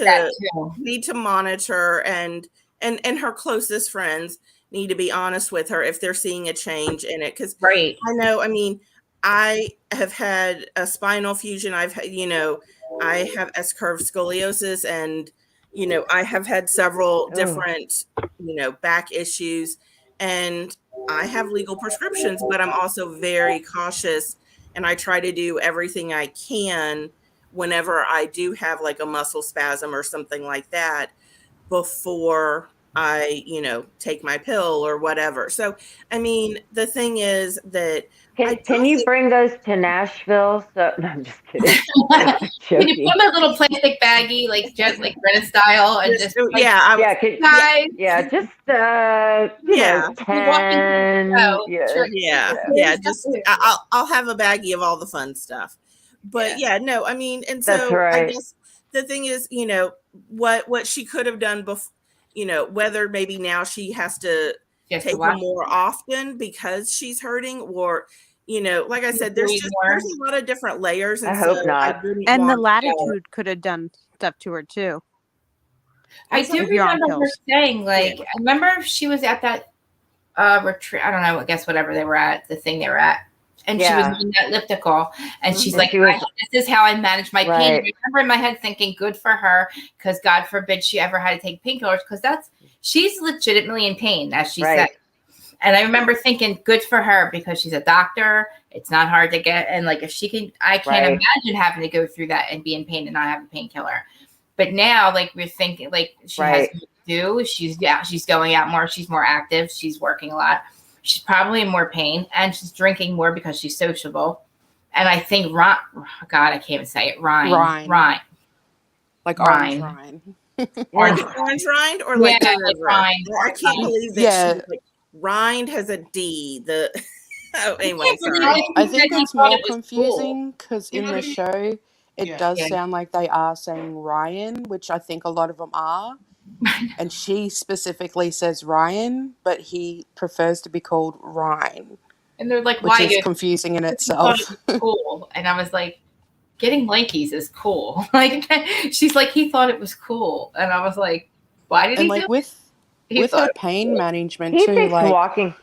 to monitor, and her closest friends need to be honest with her if they're seeing a change in it. Because right. I know, I mean, I have had a spinal fusion. I have S-curve scoliosis, and I have had several different back issues, and I have legal prescriptions, but I'm also very cautious, and I try to do everything I can whenever I do have like a muscle spasm or something like that before I, take my pill or whatever. So, I mean, the thing is that can you bring those to Nashville? So no, I'm just kidding. Can you put them in a little plastic baggie, like Brennan style, and just just 10, I'll have a baggie of all the fun stuff. But I mean, and so right. I guess the thing is, what she could have done before, whether maybe now she has to take them more often because she's hurting, or like I said, there's a lot of different layers. And I hope not. And the latitude could have done stuff to her too. I do remember her saying, like, I remember she was at that retreat. I don't know, I guess whatever they were at, the thing they were at. And she was doing that elliptical, and she's like, this is how I manage my pain. I remember in my head thinking, good for her, because God forbid she ever had to take painkillers, because she's legitimately in pain, as she said. And I remember thinking, good for her, because she's a doctor. It's not hard to get. And like, if she can, I can't imagine having to go through that and be in pain and not have a painkiller. But now, like, we're thinking, like, she has to do. She's going out more. She's more active. She's working a lot. She's probably in more pain, and she's drinking more because she's sociable. And I think God, I can't even say it. Rhine. Like orange rind. Orange rind, or like rind. I can't believe that rind has a D. Anyway, sorry. I think it's more confusing because in the show it does sound like they are saying Ryan, which I think a lot of them are. And she specifically says Ryan, but he prefers to be called Ryan. And they're like, which why? is confusing in itself. Cool. And I was like, getting lankies is cool. Like, she's like, he thought it was cool. And I was like, why did he do with her pain management he too, thinks like walking.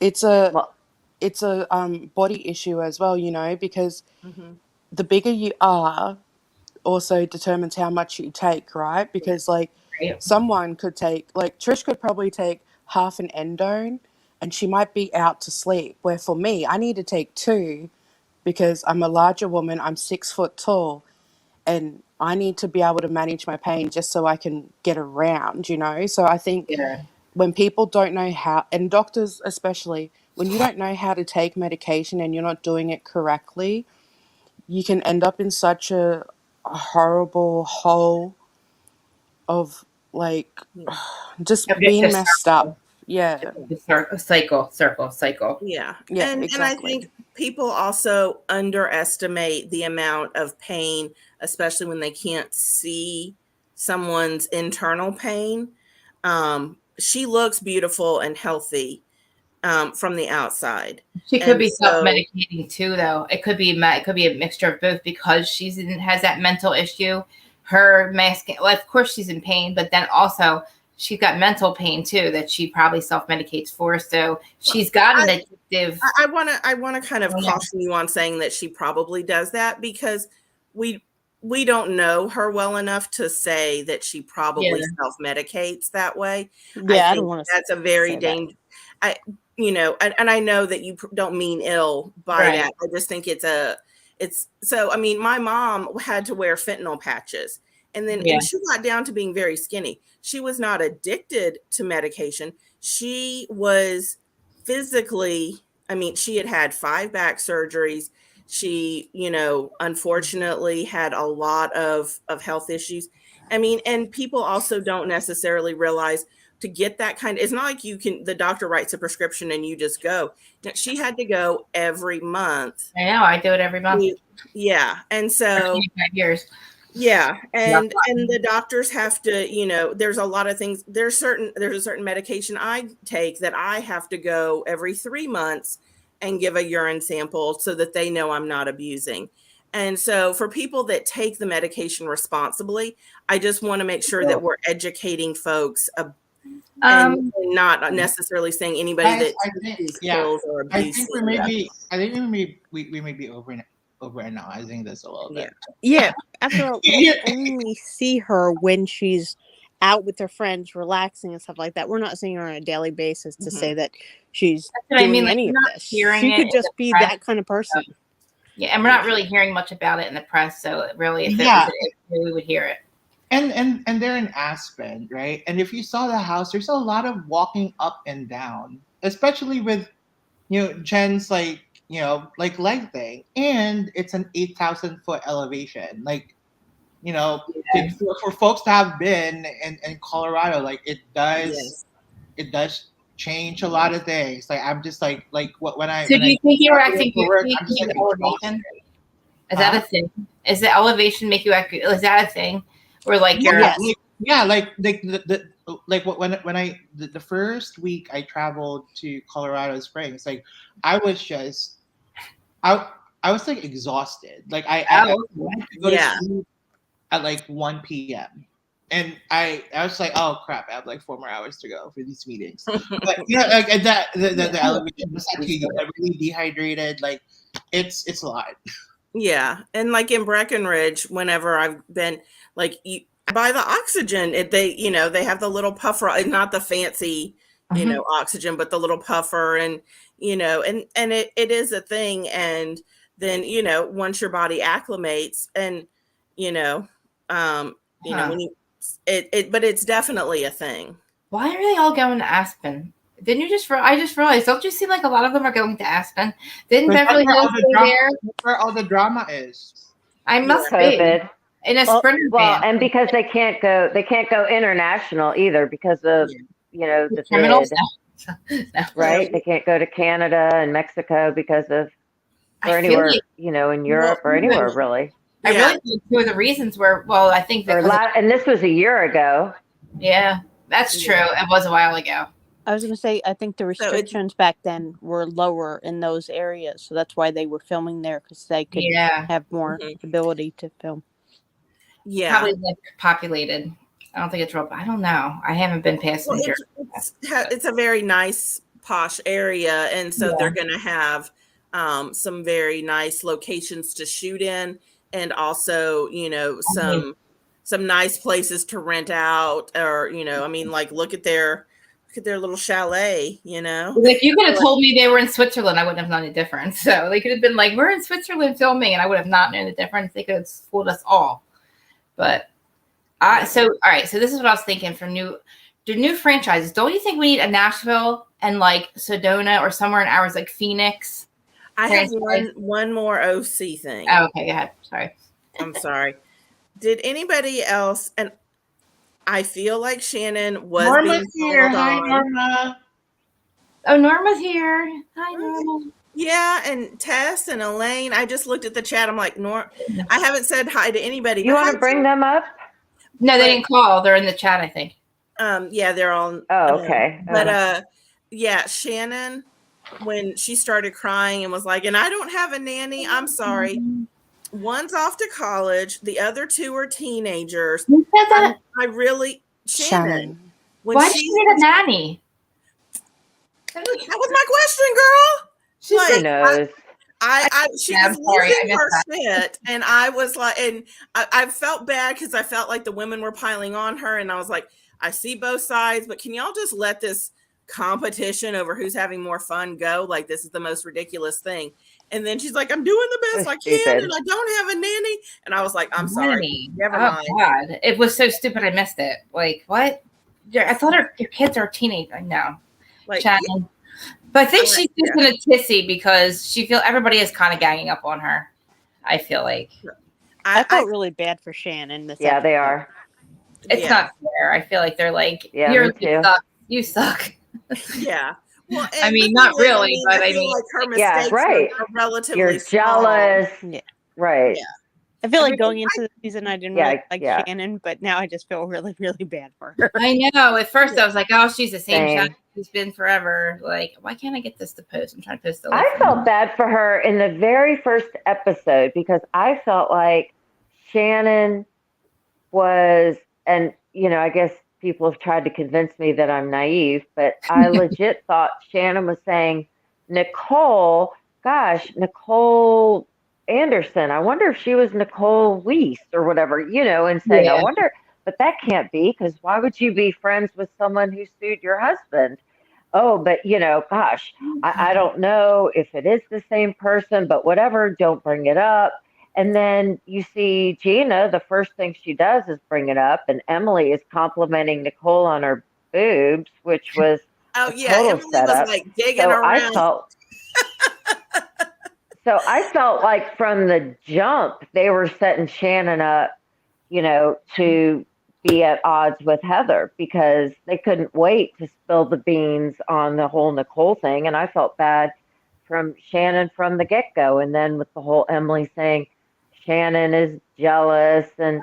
It's a body issue as well, because the bigger you are also determines how much you take, right? Because someone could take, like Trish could probably take half an endone and she might be out to sleep. Where for me, I need to take 2 because I'm a larger woman, I'm 6 foot tall, and I need to be able to manage my pain just so I can get around, So I think when people don't know how, and doctors especially, when you don't know how to take medication and you're not doing it correctly, you can end up in such a horrible hole of just being messed up. Yeah. Cycle. Yeah. Yeah, exactly. And I think people also underestimate the amount of pain, especially when they can't see someone's internal pain. She looks beautiful and healthy from the outside. She could be self-medicating too, though. It could be a mixture of both, because she has that mental issue. Her masking, well, of course she's in pain, but then also she's got mental pain too that she probably self-medicates for. So she's got an addictive. I want to kind of caution you on saying that she probably does that, because we don't know her well enough to say that she probably self-medicates that way. Yeah, I don't want to. That's a very dangerous. And I know that you don't mean ill by that. I just think so. I mean, my mom had to wear fentanyl patches, and then when she got down to being very skinny, she was not addicted to medication. She was physically, I mean, she had had 5 back surgeries. She, unfortunately had a lot of health issues. I mean, and people also don't necessarily realize to get that it's not like the doctor writes a prescription and you just go. No, she had to go every month. I know, I do it every month. Yeah. And so 25 years. yeah, and the doctors have to, there's a lot of things. There's a certain medication I take that I have to go every 3 months and give a urine sample so that they know I'm not abusing. And so for people that take the medication responsibly, I just want to make sure that we're educating folks and not necessarily saying anybody that pills or abuse. I think we may be overanalyzing this a little bit. Yeah, after all, we only see her when she's out with her friends, relaxing and stuff like that. We're not seeing her on a daily basis to say that she's doing any of this. She could just be that kind of person. Yeah, and we're not really hearing much about it in the press, so really, if it was an issue, we would hear it. And they're in Aspen, right? And if you saw the house, there's a lot of walking up and down, especially with Jen's like leg thing, and it's an 8,000-foot elevation. Like, for folks to have been in Colorado, like it does change a lot of things. Like I'm just like when I. So do you think you're acting work, good? I'm just like Elevation? Is that a thing? Is the elevation make you act? Is that a thing? Or like you're when I the first week I traveled to Colorado Springs, like I was just I was like exhausted. Like I went to go to sleep at like 1 p.m. And I was like, oh crap, I have like 4 more hours to go for these meetings. But like the elevation was like you get really dehydrated. Like it's a lot. Yeah, and like in Breckenridge, whenever I've been, like you buy the oxygen, they have the little puffer, not the fancy, oxygen, but the little puffer, and and it is a thing, and then once your body acclimates, and when you but it's definitely a thing. Why are they all going to Aspen? Didn't you I just realized, don't you see like a lot of them are going to Aspen? Didn't Beverly Hills go there? Where all the drama is. I must COVID. be. In a sprinter van. And because they can't go international either because of, the criminals. Right? They can't go to Canada and Mexico because of, or anywhere, in Europe or anywhere really. I really think two of the reasons were, I think and this was a year ago. Yeah, that's true. It was a while ago. I was going to say, I think the restrictions back then were lower in those areas. So that's why they were filming there, because they could have more ability to film. Yeah. Probably like populated. I don't think it's real. I don't know. I haven't been past New Jersey. It's a very nice, posh area. And so they're going to have some very nice locations to shoot in. And also, some nice places to rent out, or, like look at their little chalet, If you could have told me they were in Switzerland, I wouldn't have known the difference. So they could have been like, we're in Switzerland filming, and I would have not known the difference. They could have fooled us all. But all right. So this is what I was thinking for new franchises. Don't you think we need a Nashville and like Sedona or somewhere in ours, like Phoenix? I have one more OC thing. Oh, okay, go ahead. Sorry. I'm sorry. Did anybody else? And I feel like Shannon was Norma's being here. called Hi, on. Norma. Oh, Norma's here. Hi, Norma. Yeah, and Tess and Elaine. I just looked at the chat. I'm like, I haven't said hi to anybody. You want to bring them up? No, they didn't call. They're in the chat, I think. Yeah, they're all. Oh, okay. But yeah, Shannon, when she started crying and was like, and I don't have a nanny. I'm sorry. One's off to college. The other 2 are teenagers. Who said that? I really, Shannon. Why does she need a nanny? That was my question, girl. She knows. She was losing her shit, and I was like, and I felt bad because I felt like the women were piling on her, and I was like, I see both sides, but can y'all just let this competition over who's having more fun go? Like, this is the most ridiculous thing. And then she's like, I'm doing the best I can, and I don't have a nanny. And I was like, I'm sorry. Never mind. God. It was so stupid. I missed it. Like, what? I thought your kids are teenage. I know. Like, Shannon. But I think she's just in a tizzy because everybody is kind of ganging up on her. I feel like I felt really bad for Shannon this Yeah, they episode. are. it's not fair. I feel like they're like, Yeah, you me too. suck. You suck. Yeah. Well, I and mean, the not thing is, really, but I feel mean, like her Yeah, mistakes right. are relatively You're small. jealous. Yeah. Right. Yeah. I feel I like mean, going into the season, I didn't Yeah, really like yeah. Shannon, but now I just feel really, really bad for her. I know. At first, I was like, oh, she's the same Same. Shannon she's been forever. Like, why can't I get this to post? I'm trying to post the I felt bad for her in the very first episode because I felt like Shannon was, and I guess people have tried to convince me that I'm naive, but I legit thought Shannon was saying, Nicole, gosh, Nicole Anderson. I wonder if she was Nicole Weiss or whatever, and saying, I wonder, but that can't be because why would you be friends with someone who sued your husband? Oh, but gosh, I don't know if it is the same person, but whatever, don't bring it up. And then you see Gina, the first thing she does is bring it up, and Emily is complimenting Nicole on her boobs, which was Oh a yeah, total Emily setup. was like digging So around. I felt like from the jump they were setting Shannon up, to be at odds with Heather because they couldn't wait to spill the beans on the whole Nicole thing. And I felt bad from Shannon from the get go. And then with the whole Emily saying Shannon is jealous and,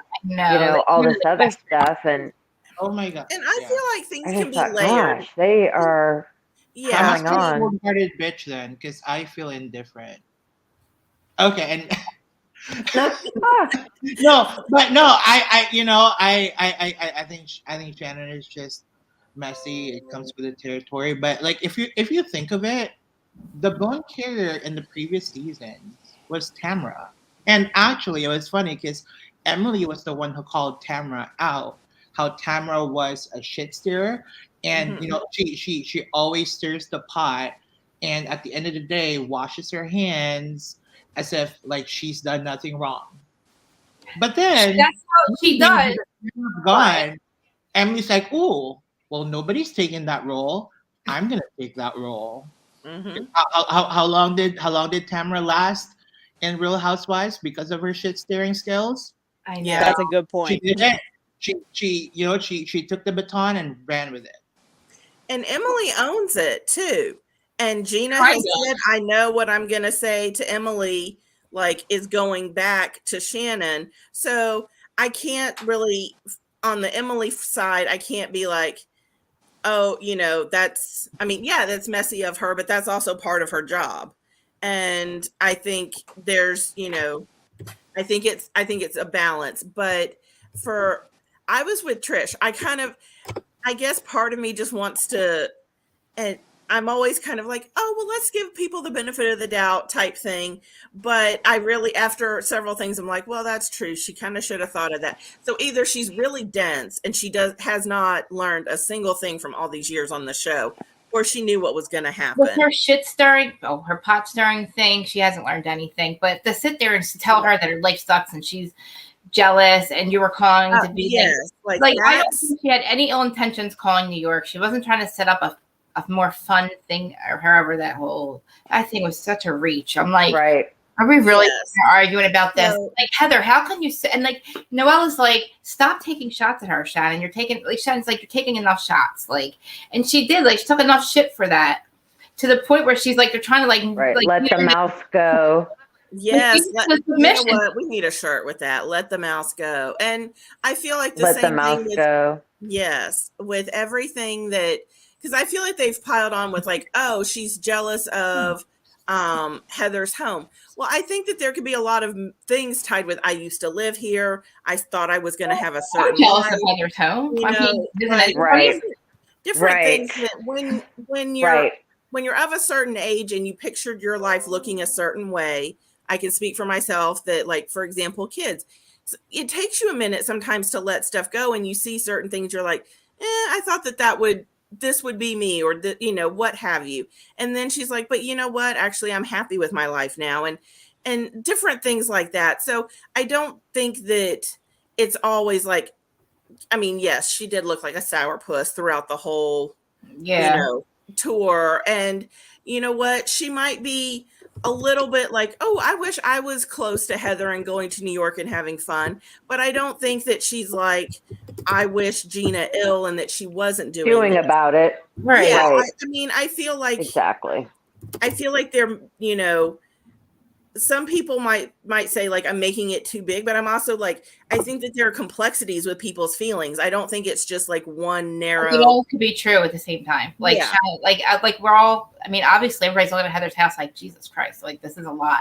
all this other stuff. And Oh my god. And I feel like things I can just be thought, layered. gosh, they are Yeah. I must piling be a on. cold-hearted bitch then, because I feel indifferent. Okay, and no, but no, I think Shannon is just messy. It comes with the territory, but like if you think of it, the bone carrier in the previous season was Tamra, and actually it was funny because Emily was the one who called Tamra out. How Tamra was a shit stirrer, and she always stirs the pot, and at the end of the day washes her hands as if like she's done nothing wrong. But then That's how she does. gone. Emily's like, "Ooh, well, nobody's taking that role. I'm gonna take that role." How long did Tamara last in Real Housewives because of her shit staring skills? I know. Yeah. That's a good She point. did it. She took the baton and ran with it. And Emily owns it too. And Gina Kind has said, I know what I'm going to say to Emily, like, is going back to Shannon. So I can't really, on the Emily side, I can't be like, oh, that's messy of her, but that's also part of her job. And I think there's, I think it's a balance. But I was with Trish. I guess part of me just wants to, and I'm always kind of like, oh, well, let's give people the benefit of the doubt type thing. But I really, after several things, I'm like, well, that's true. She kind of should have thought of that. So either she's really dense and she has not learned a single thing from all these years on the show, or she knew what was going to happen. With her shit stirring, her pot stirring thing, she hasn't learned anything. But to sit there and tell her that her life sucks and she's jealous and you were calling to be like I don't think she had any ill intentions calling New York. She wasn't trying to set up a more fun thing or however that thing was such a reach. I'm like, right. Are we really arguing about this? Like, Heather, how can you say, and like Noelle is like, stop taking shots at her, Shannon. Shannon's like, you're taking enough shots. Like, and she did, like, she took enough shit for that to the point where she's like, they're trying to like let the mouse go. Yes, you know what? We need a shirt with that. Let the mouse go. And I feel like let the mouse go. Yes, with everything that, because I feel like they've piled on with like, oh, she's jealous of Heather's home. Well, I think that there could be a lot of things tied with, I used to live here. I thought I was going to have a certain. I'm jealous of Heather's home. Different things that when you're of a certain age and you pictured your life looking a certain way. I can speak for myself that, like, for example, kids, it takes you a minute sometimes to let stuff go, and you see certain things. You're like, I thought this would be me, or what have you. And then she's like, but you know what? Actually, I'm happy with my life now, and different things like that. So I don't think that it's always like, I mean, yes, she did look like a sourpuss throughout the whole, tour, and you know what, she might be a little bit like, oh, I wish I was close to Heather and going to New York and having fun, but I don't think that she's like, I wish Gina ill and that she wasn't doing this. about it. Right. Yeah, Right. I mean, I feel like Exactly. they're, you know, some people might say like I'm making it too big, but I'm also like, I think that there are complexities with people's feelings. I don't think it's just like one narrow. It all could be true at the same time. Like, Yeah. like we're all. I mean, obviously, everybody's looking at Heather's house like, Jesus Christ, like this is a lot.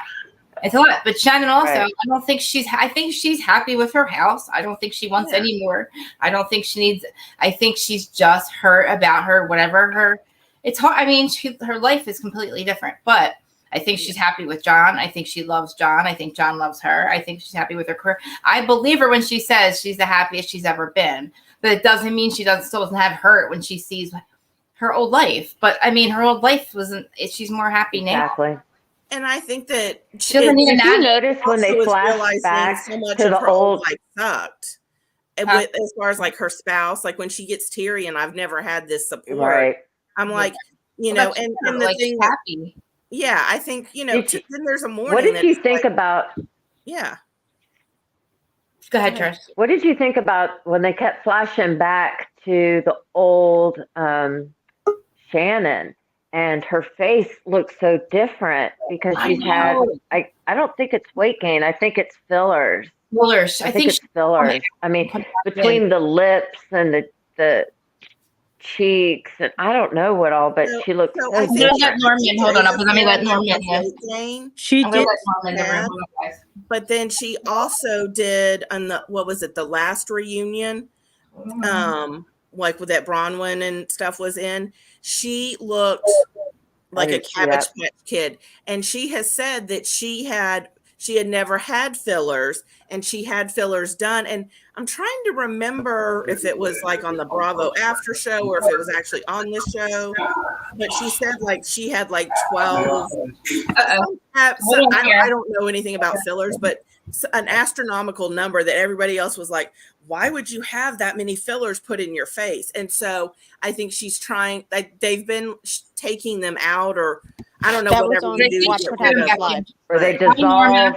It's a lot. But Shannon also, Right. I don't think I think she's happy with her house. I don't think she wants any more. I don't think she needs. I think she's just hurt about whatever her. It's hard. I mean, her life is completely different, but I think she's happy with John. I think she loves John. I think John loves her. I think she's happy with her career. I believe her when she says she's the happiest she's ever been. But it doesn't mean she still doesn't have hurt when she sees her old life. But I mean, her old life wasn't. She's more happy now. Exactly. And I think that She doesn't need a Did you nanny. notice when they also is flash realizing back so much to of the her old old? life sucked. And Huh? with, as far as like her spouse, like when she gets teary, and I've never had this support. Right. I'm like, you Well, know, that's and true. the Like, thing, she's happy. yeah, I think, you know, Did you- then there's a morning. What did you that's think like, about? yeah. Go ahead, Trish. What did you think about when they kept flashing back to the old Shannon, and her face looks so different because I she's had, know. I don't think it's weight gain. I think it's fillers. Fillers. I think it's fillers. I mean, between the lips and the cheeks, and I don't know what all, but she looks So so I I'm think gonna different. let Norman. Hold on. Let me let Norman in. weight gain, She I'm gonna did. let Norman in the room. Hold on, guys. but then she also did on the, what was it, the last reunion, like with that Bronwyn and stuff was in, she looked like a didn't see Cabbage that. Patch Kid, and she has said that she had never had fillers, and she had fillers done. And I'm trying to remember if it was like on the Bravo after show or if it was actually on this show, but she said like she had like 12. I don't know anything about fillers, but an astronomical number that everybody else was like, why would you have that many fillers put in your face? And so I think she's trying, like, they've been taking them out, or I don't know, That was whatever on you do to Watch get What rid of Happens them. Live. Or they Right. dissolve.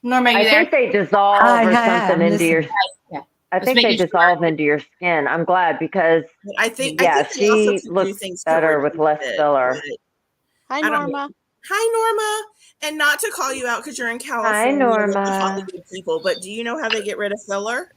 Norma, you I there? think they dissolve Hi, or hi, something I'm into your. listening. Yeah. I Just think they making sure. dissolve into your skin. I'm glad because But I think yeah, they also she can do looks things to better with reduce less it, filler. but Hi, I don't know. Norma. Hi, Norma. And not to call you out because you're in California Hi, with the Norma. Hollywood people, but do you know how they get rid of filler?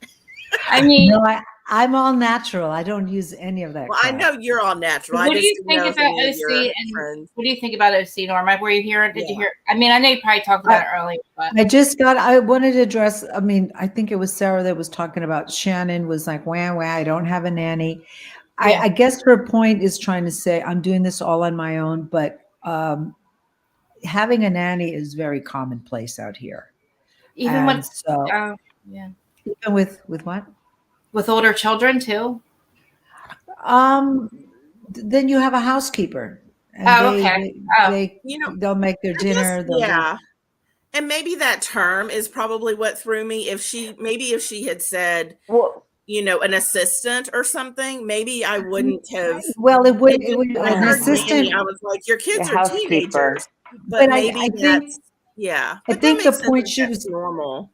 I mean, No, I'm all natural. I don't use any of that Well, I crap. know you're all natural. what I do just you didn't think know if about any of your OC? And friends. what do you think about OC, Norma? Were you hearing? Did you Yeah. hear? I mean, I know you probably talked about it earlier, but I wanted to address, I mean, I think it was Sarah that was talking about Shannon was like, wah, wah, I don't have a nanny. Yeah. I guess her point is trying to say, I'm doing this all on my own, but having a nanny is very commonplace out here. even And when, so, yeah, even with what? with older children too. Then you have a housekeeper, and Oh, okay. You know, they'll make their I guess, dinner. They'll do- yeah. And maybe that term is probably what threw me. If she had said, Well, you know, an assistant or something, maybe I wouldn't have. Well, it would. When I An heard assistant. nanny, I was like, your kids your are housekeeper. teenagers. But maybe I that's, think. yeah. I But think that the makes sense point that she that's was. normal.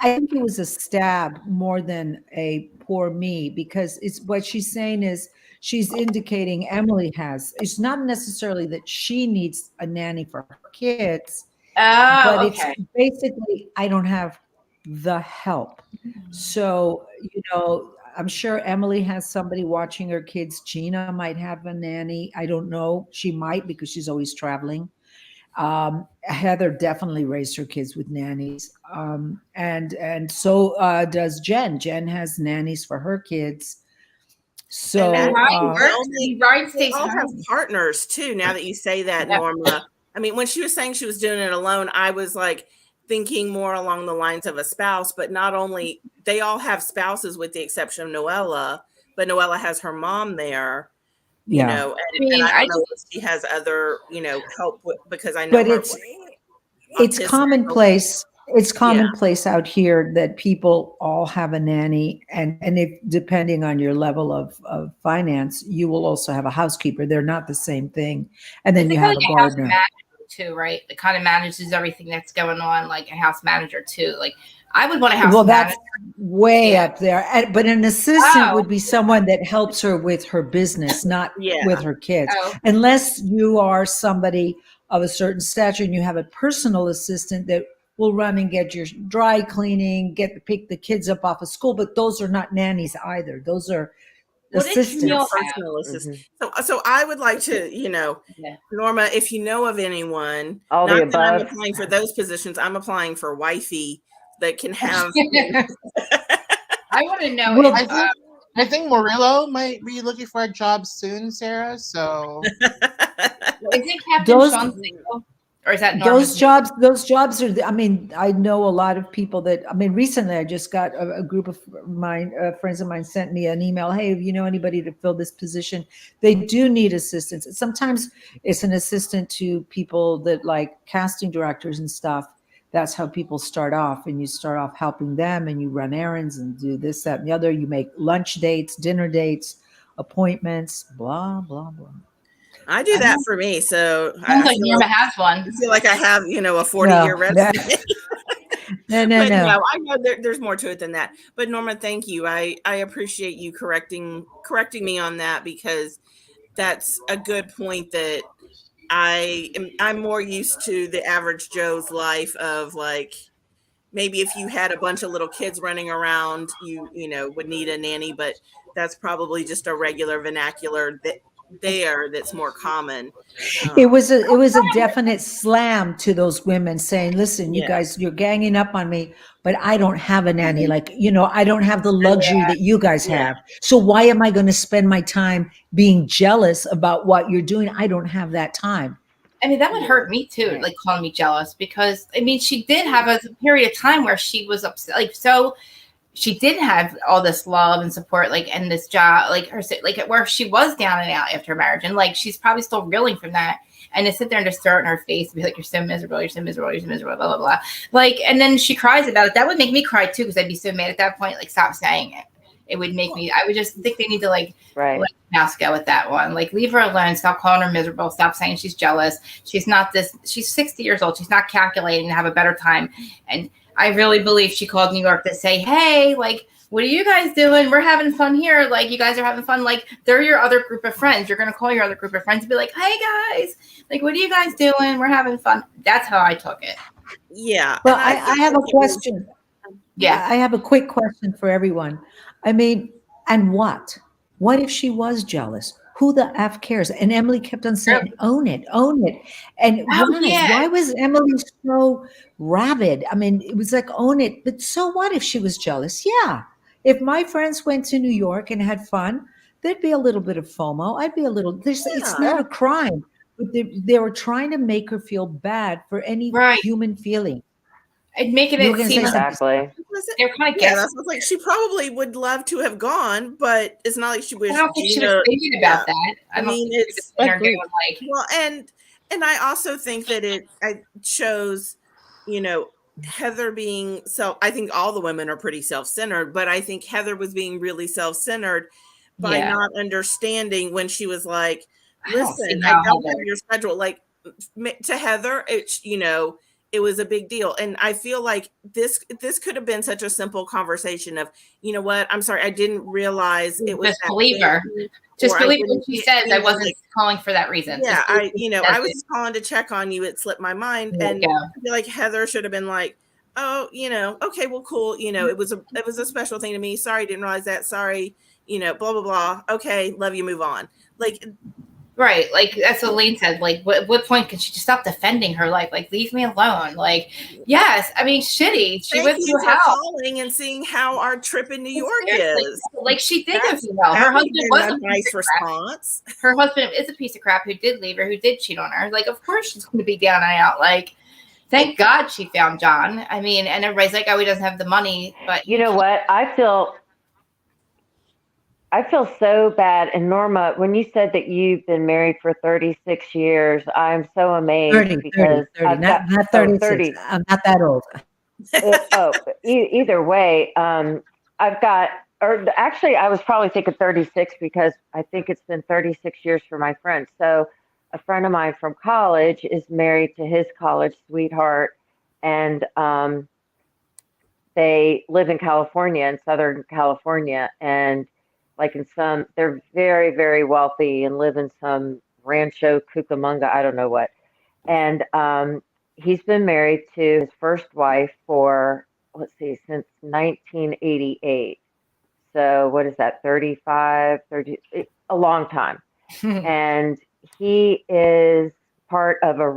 I think it was a stab more than a poor me, because it's what she's saying is she's indicating Emily has. It's not necessarily that she needs a nanny for her kids, but Oh, it's okay. basically I don't have the help. So, I'm sure Emily has somebody watching her kids. Gina might have a nanny. I don't know. She might, because she's always traveling. Heather definitely raised her kids with nannies. And so does Jen. Jen has nannies for her kids. So And Ryan works. Ryan they stays all have home. partners too. Now that you say that, Yeah. Norma. I mean, when she was saying she was doing it alone, I was like thinking more along the lines of a spouse, but not only, they all have spouses with the exception of Noella, but Noella has her mom there, you Yeah. know, I mean, and I I don't know if she has other, help with, because I know but her. it's commonplace. It's commonplace out here that people all have a nanny, and if depending on your level of finance, you will also have a housekeeper. They're not the same thing. And then It's you kind have of a like a house gardener. manager too, right? It kind of manages everything that's going on, like a house manager too. Like I would want a house Well, that's manager. way Yeah. up there. But an assistant Oh, would be someone that helps her with her business, not with Yeah. her kids. oh. Unless you are somebody of a certain stature and you have a personal assistant that will run and get your dry cleaning, pick the kids up off of school. But those are not nannies either. Those are What did Your Camille assistants. have? personal assistant. Hmm. So I would like to, Yeah. Norma, if you know of anyone, All the not that I'm above. applying for those positions, I'm applying for wifey that can have. I want to know Well, if I think Murillo might be looking for a job soon, Sarah. So is it Captain those Sean single, or is that Norma's? those jobs are I mean, I know a lot of people that, I mean, recently I just got a group of friends of mine sent me an email, hey, if you know anybody to fill this position, they do need assistance. Sometimes it's an assistant to people that like casting directors and stuff. That's how people start off, and you start off helping them, and you run errands and do this, that, and the other. You make lunch dates, dinner dates, appointments, blah blah blah. I do that for me, so Sounds I like feel Norma like has one. I have a 40-year No, resume. no, But no. no, I know there's more to it than that. But Norma, thank you. I appreciate you correcting me on that, because that's a good point. That I'm more used to the average Joe's life of like, maybe if you had a bunch of little kids running around, you would need a nanny, but that's probably just a regular vernacular that's more common. It was a definite slam to those women saying, listen, you Yeah. guys, you're ganging up on me, but I don't have a nanny. Like, I don't have the luxury that you guys Yeah. have. So why am I going to spend my time being jealous about what you're doing? I don't have that time. I mean, that would hurt me too, Right. like calling me jealous, because I mean, she did have a period of time where she was upset, like so. She did have all this love and support, like, and this job, like her, like where she was down and out after marriage, and like she's probably still reeling from that. And to sit there and just throw it in her face and be like, "You're so miserable, you're so miserable, you're so miserable," blah blah blah. Like, and then she cries about it. That would make me cry too, because I'd be so mad at that point. Like, stop saying it. It would make me. I would just think they need to like Right. let the mouse go with that one. Like, leave her alone. Stop calling her miserable. Stop saying she's jealous. She's not this. She's 60 years old. She's not calculating to have a better time. And I really believe she called New York to say, "Hey, like, what are you guys doing? We're having fun here. Like, you guys are having fun. Like, they're your other group of friends. You're going to call your other group of friends and be like, hey, guys, like, what are you guys doing? We're having fun." That's how I took it. Yeah. Well, And I have a question. Yeah. I have a quick question for everyone. I mean, and what? What if she was jealous? Who the F cares? And Emily kept on saying, own it, own it. And Oh, why? yeah. Why was Emily so rabid? I mean, it was like, own it. But so what if she was jealous? Yeah. If my friends went to New York and had fun, there'd be a little bit of FOMO. I'd be a little, it's not a crime. But they were trying to make her feel bad for any Right. human feeling. And making You were it gonna seem say like Exactly. they're kind of Yeah, guessing. that's what's like. She probably would love to have gone, but it's not like she was. I don't think she was Gina- thinking about that. I don't mean, think she was it's sitting there agreed. going like, well, and I also think that it shows, Heather being I think all the women are pretty self-centered, but I think Heather was being really self-centered by yeah. not understanding when she was like, I don't see listen, how I don't Heather- have your schedule. Like, to Heather, it was a big deal. And I feel like this could have been such a simple conversation of, you know what, I'm sorry, I didn't realize it was Just that believe her. thing, Just or I believe what didn't she get- says. you I know, wasn't like, calling for that reason. yeah, Just believe what she I says. was just calling to check on you. It slipped my mind. There And you go. I feel like Heather should have been like, oh, okay, well, cool. It was a special thing to me. Sorry, didn't realize that. Sorry, blah, blah, blah. Okay, love you, move on. Like, Right. Like, that's what Lane said. Like, what point can she just stop defending her life? Like, leave me alone. Like, yes. I mean, shitty. She thank went you through for hell. calling and seeing how our trip in New York Seriously. is. Like, she did go That's- through hell. Her that would husband have was been a a piece nice of crap. response. Her husband is a piece of crap who did leave her, who did cheat on her. Like, of course she's going to be down and out. Like, thank God she found John. I mean, and everybody's like, oh, he doesn't have the money. But You know what? I feel so bad. And Norma, when you said that you've been married for 36 years, I'm so amazed 30, because 30, I've got not 36. 30. I'm not that old. Either way, I've got, or actually, I was probably thinking 36 because I think it's been 36 years for my friend. So, a friend of mine from college is married to his college sweetheart, and they live in California, in Southern California, and like in some, they're very, very wealthy and live in some Rancho Cucamonga, I don't know what. And he's been married to his first wife for, let's see, since 1988. So what is that, 35, 30, a long time. And he is part of a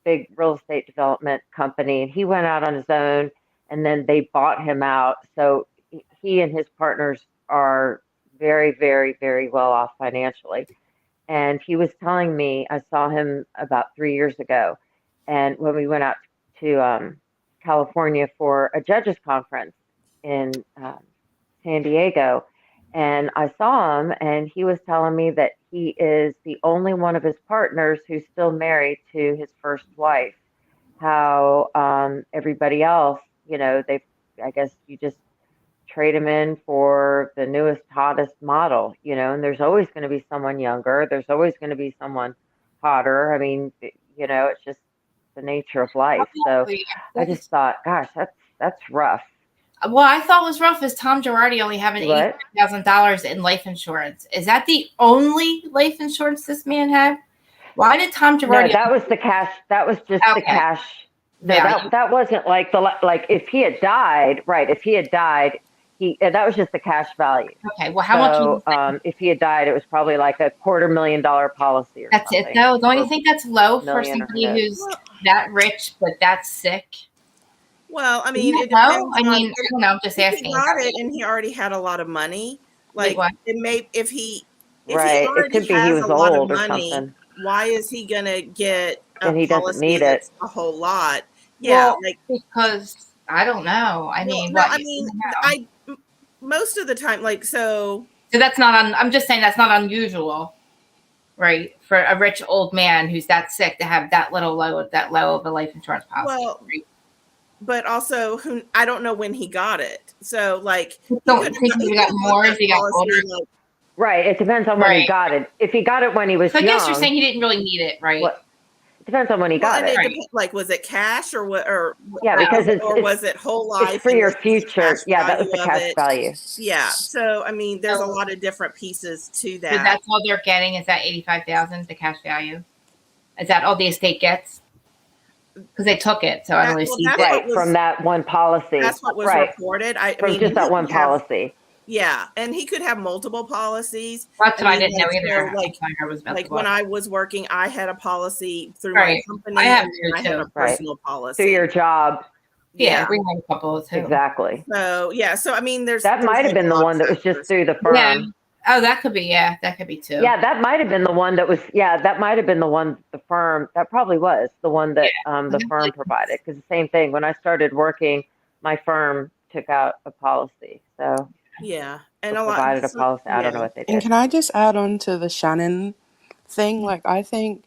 big real estate development company. And he went out on his own and then they bought him out. So he and his partners are very, very, very well off financially. And he was telling me, I saw him about 3 years ago. And when we went out to California for a judges conference in San Diego, and I saw him, and he was telling me that he is the only one of his partners who's still married to his first wife. How everybody else, I guess you just trade them in for the newest, hottest model, and there's always going to be someone younger. There's always going to be someone hotter. I mean, it's just the nature of life. So I just thought, gosh, that's rough. What I thought was rough is Tom Girardi only having $8,000 in life insurance. Is that the only life insurance this man had? Why did Tom Girardi? No, that was the cash. That was just the cash. No, that wasn't like if he had died, right? If he had died, that was just the cash value. Okay, well, how much? If he had died, it was probably like a $250,000 policy or that's something. It, though. Don't you think that's low for somebody who's that rich but that sick? Well, I mean, it depends. I don't know. I'm just asking. He got it, and he already had a lot of money. Like it may if he right. already it could be has he was a lot old of money, or something. why is he gonna get a and he policy doesn't need that's it a whole lot? Yeah, because I don't know. I mean, most of the time, so that's not I'm just saying that's not unusual, right? For a rich old man who's that sick to have that low of a life insurance policy. Well, right? But also, I don't know when he got it. So, don't think he got more as he got older. Right. It depends on when he got it. If he got it when he was young. I guess you're saying he didn't really need it, right? It depends on when he got it. Depends, was it cash or what? Because was it whole life? It's for your future. Yeah, that was the cash value. Yeah. So I mean, there's a lot of different pieces to that. So that's all they're getting is that $85,000, the cash value. Is that all the estate gets? Because they took it, so I don't really see from that one policy. That's what was reported. I mean, just that one policy. Yeah, and he could have multiple policies. That's what I didn't know either. When I was working, I had a policy through my company. I had a personal policy through your job. Yeah, we had a couple too. Exactly. So so I mean, that might have been the one that was just through the firm. Yeah. Oh, that could be. Yeah, that could be too. Yeah, that might have been the one that was. Yeah, that might have been the one the firm. That probably was the one that the firm provided. Because the same thing. When I started working, my firm took out a policy. So. Yeah, and provided a policy. I don't know what they did. And can I just add on to the Shannon thing? I think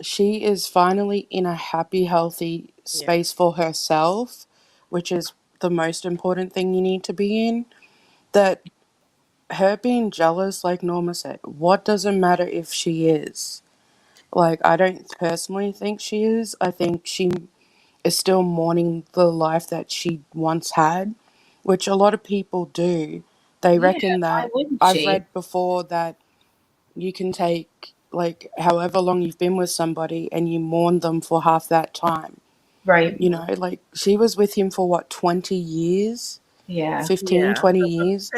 she is finally in a happy, healthy space for herself, which is the most important thing you need to be in. That her being jealous, like Norma said, what does it matter if she is? I don't personally think she is. I think she is still mourning the life that she once had, which a lot of people do. They reckon that I've read before that you can take however long you've been with somebody and you mourn them for half that time. Right. She was with him for 20 years? Yeah. 15, 20 years.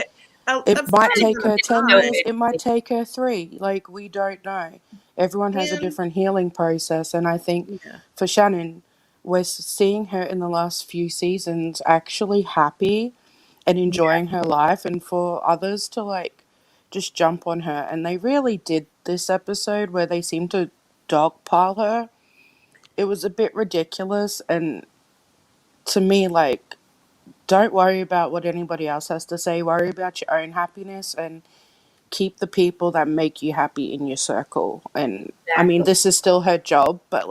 It might take her 10 years. It might take her 3. We don't know. Everyone has a different healing process. And I think for Shannon, we're seeing her in the last few seasons actually happy and enjoying her life, and for others to just jump on her. And they really did this episode where they seemed to dogpile her. It was a bit ridiculous, and to me, don't worry about what anybody else has to say. Worry about your own happiness and keep the people that make you happy in your circle. And I mean, this is still her job, but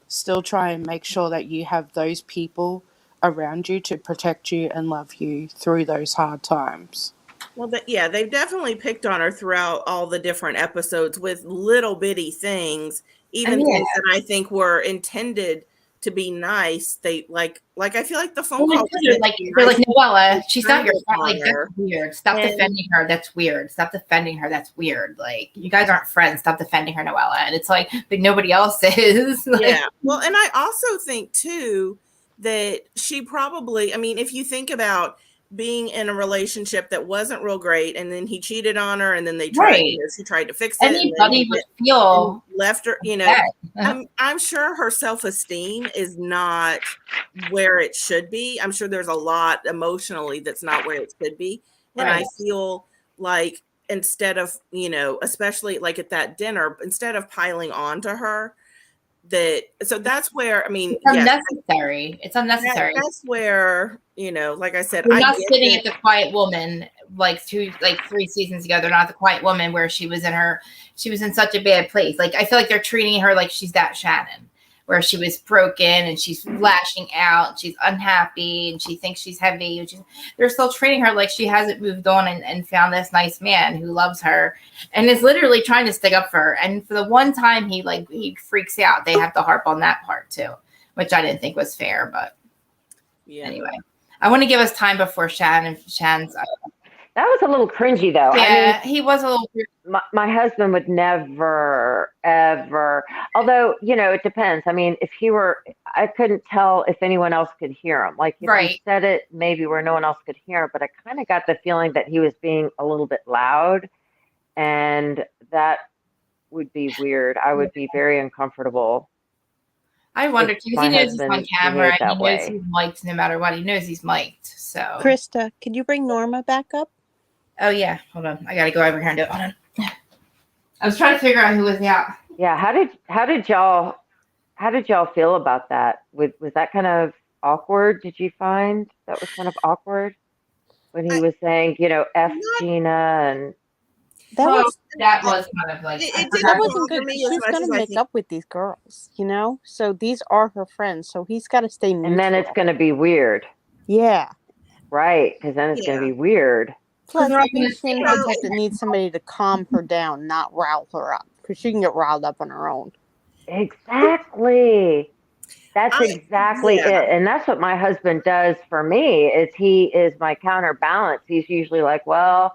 still try and make sure that you have those people around you to protect you and love you through those hard times. Well, yeah, they've definitely picked on her throughout all the different episodes with little bitty things, even things that I think were intended to be nice. They like I feel like the phone call. They're like Noella, she's not your friend. Like, that's weird. Stop defending her. That's weird. Stop defending her. That's weird. Like, you guys aren't friends. Stop defending her, Noella. And it's like, but nobody else is. Like, yeah. Well, and I also think too that she probably, I mean, if you think about being in a relationship that wasn't real great, and then he cheated on her, and then they tried, she tried to fix it. Anybody would feel left her, you know. I'm sure her self-esteem is not where it should be. I'm sure there's a lot emotionally that's not where it should be. And I feel like instead of, you know, especially like at that dinner, instead of piling on to her, so that's where, I mean, it's unnecessary. It's unnecessary. That's where, you know, like I said, we're not sitting at the Quiet Woman like 3 seasons ago. They're not the Quiet Woman where she was in such a bad place. Like, I feel like they're treating her like she's that Shannon, where she was broken and she's lashing out, she's unhappy, and she thinks she's heavy. They're still treating her like she hasn't moved on and found this nice man who loves her and is literally trying to stick up for her. And for the one time he freaks out, they have to harp on that part too, which I didn't think was fair. But anyway, I want to give us time before Shan's. That was a little cringy, though. Yeah, I mean, he was a little. My husband would never, ever. Although, you know, it depends. I mean, if he were, I couldn't tell if anyone else could hear him. Like, if he said it, maybe where no one else could hear him. But I kind of got the feeling that he was being a little bit loud, and that would be weird. I would be very uncomfortable. I wonder too, because he knows he's on camera and he knows he's mic'd no matter what. He knows he's mic'd. So, Krista, could you bring Norma back up? Oh yeah, hold on. I gotta go over here and do it. Hold on. I was trying to figure out who was out. Yeah, how did y'all feel about that? Was that kind of awkward? Did you find that was kind of awkward when he was saying, you know, F Gina and that was kind of like that wasn't good. She's gonna make up with these girls, you know. So these are her friends. So he's got to stay neutral. And then it's gonna be weird. Yeah. Right, because then it's gonna be weird. Plus, I think Shane needs somebody to calm her down, not rile her up, because she can get riled up on her own. Exactly. That's exactly it. And that's what my husband does for me, is he is my counterbalance. He's usually like, well,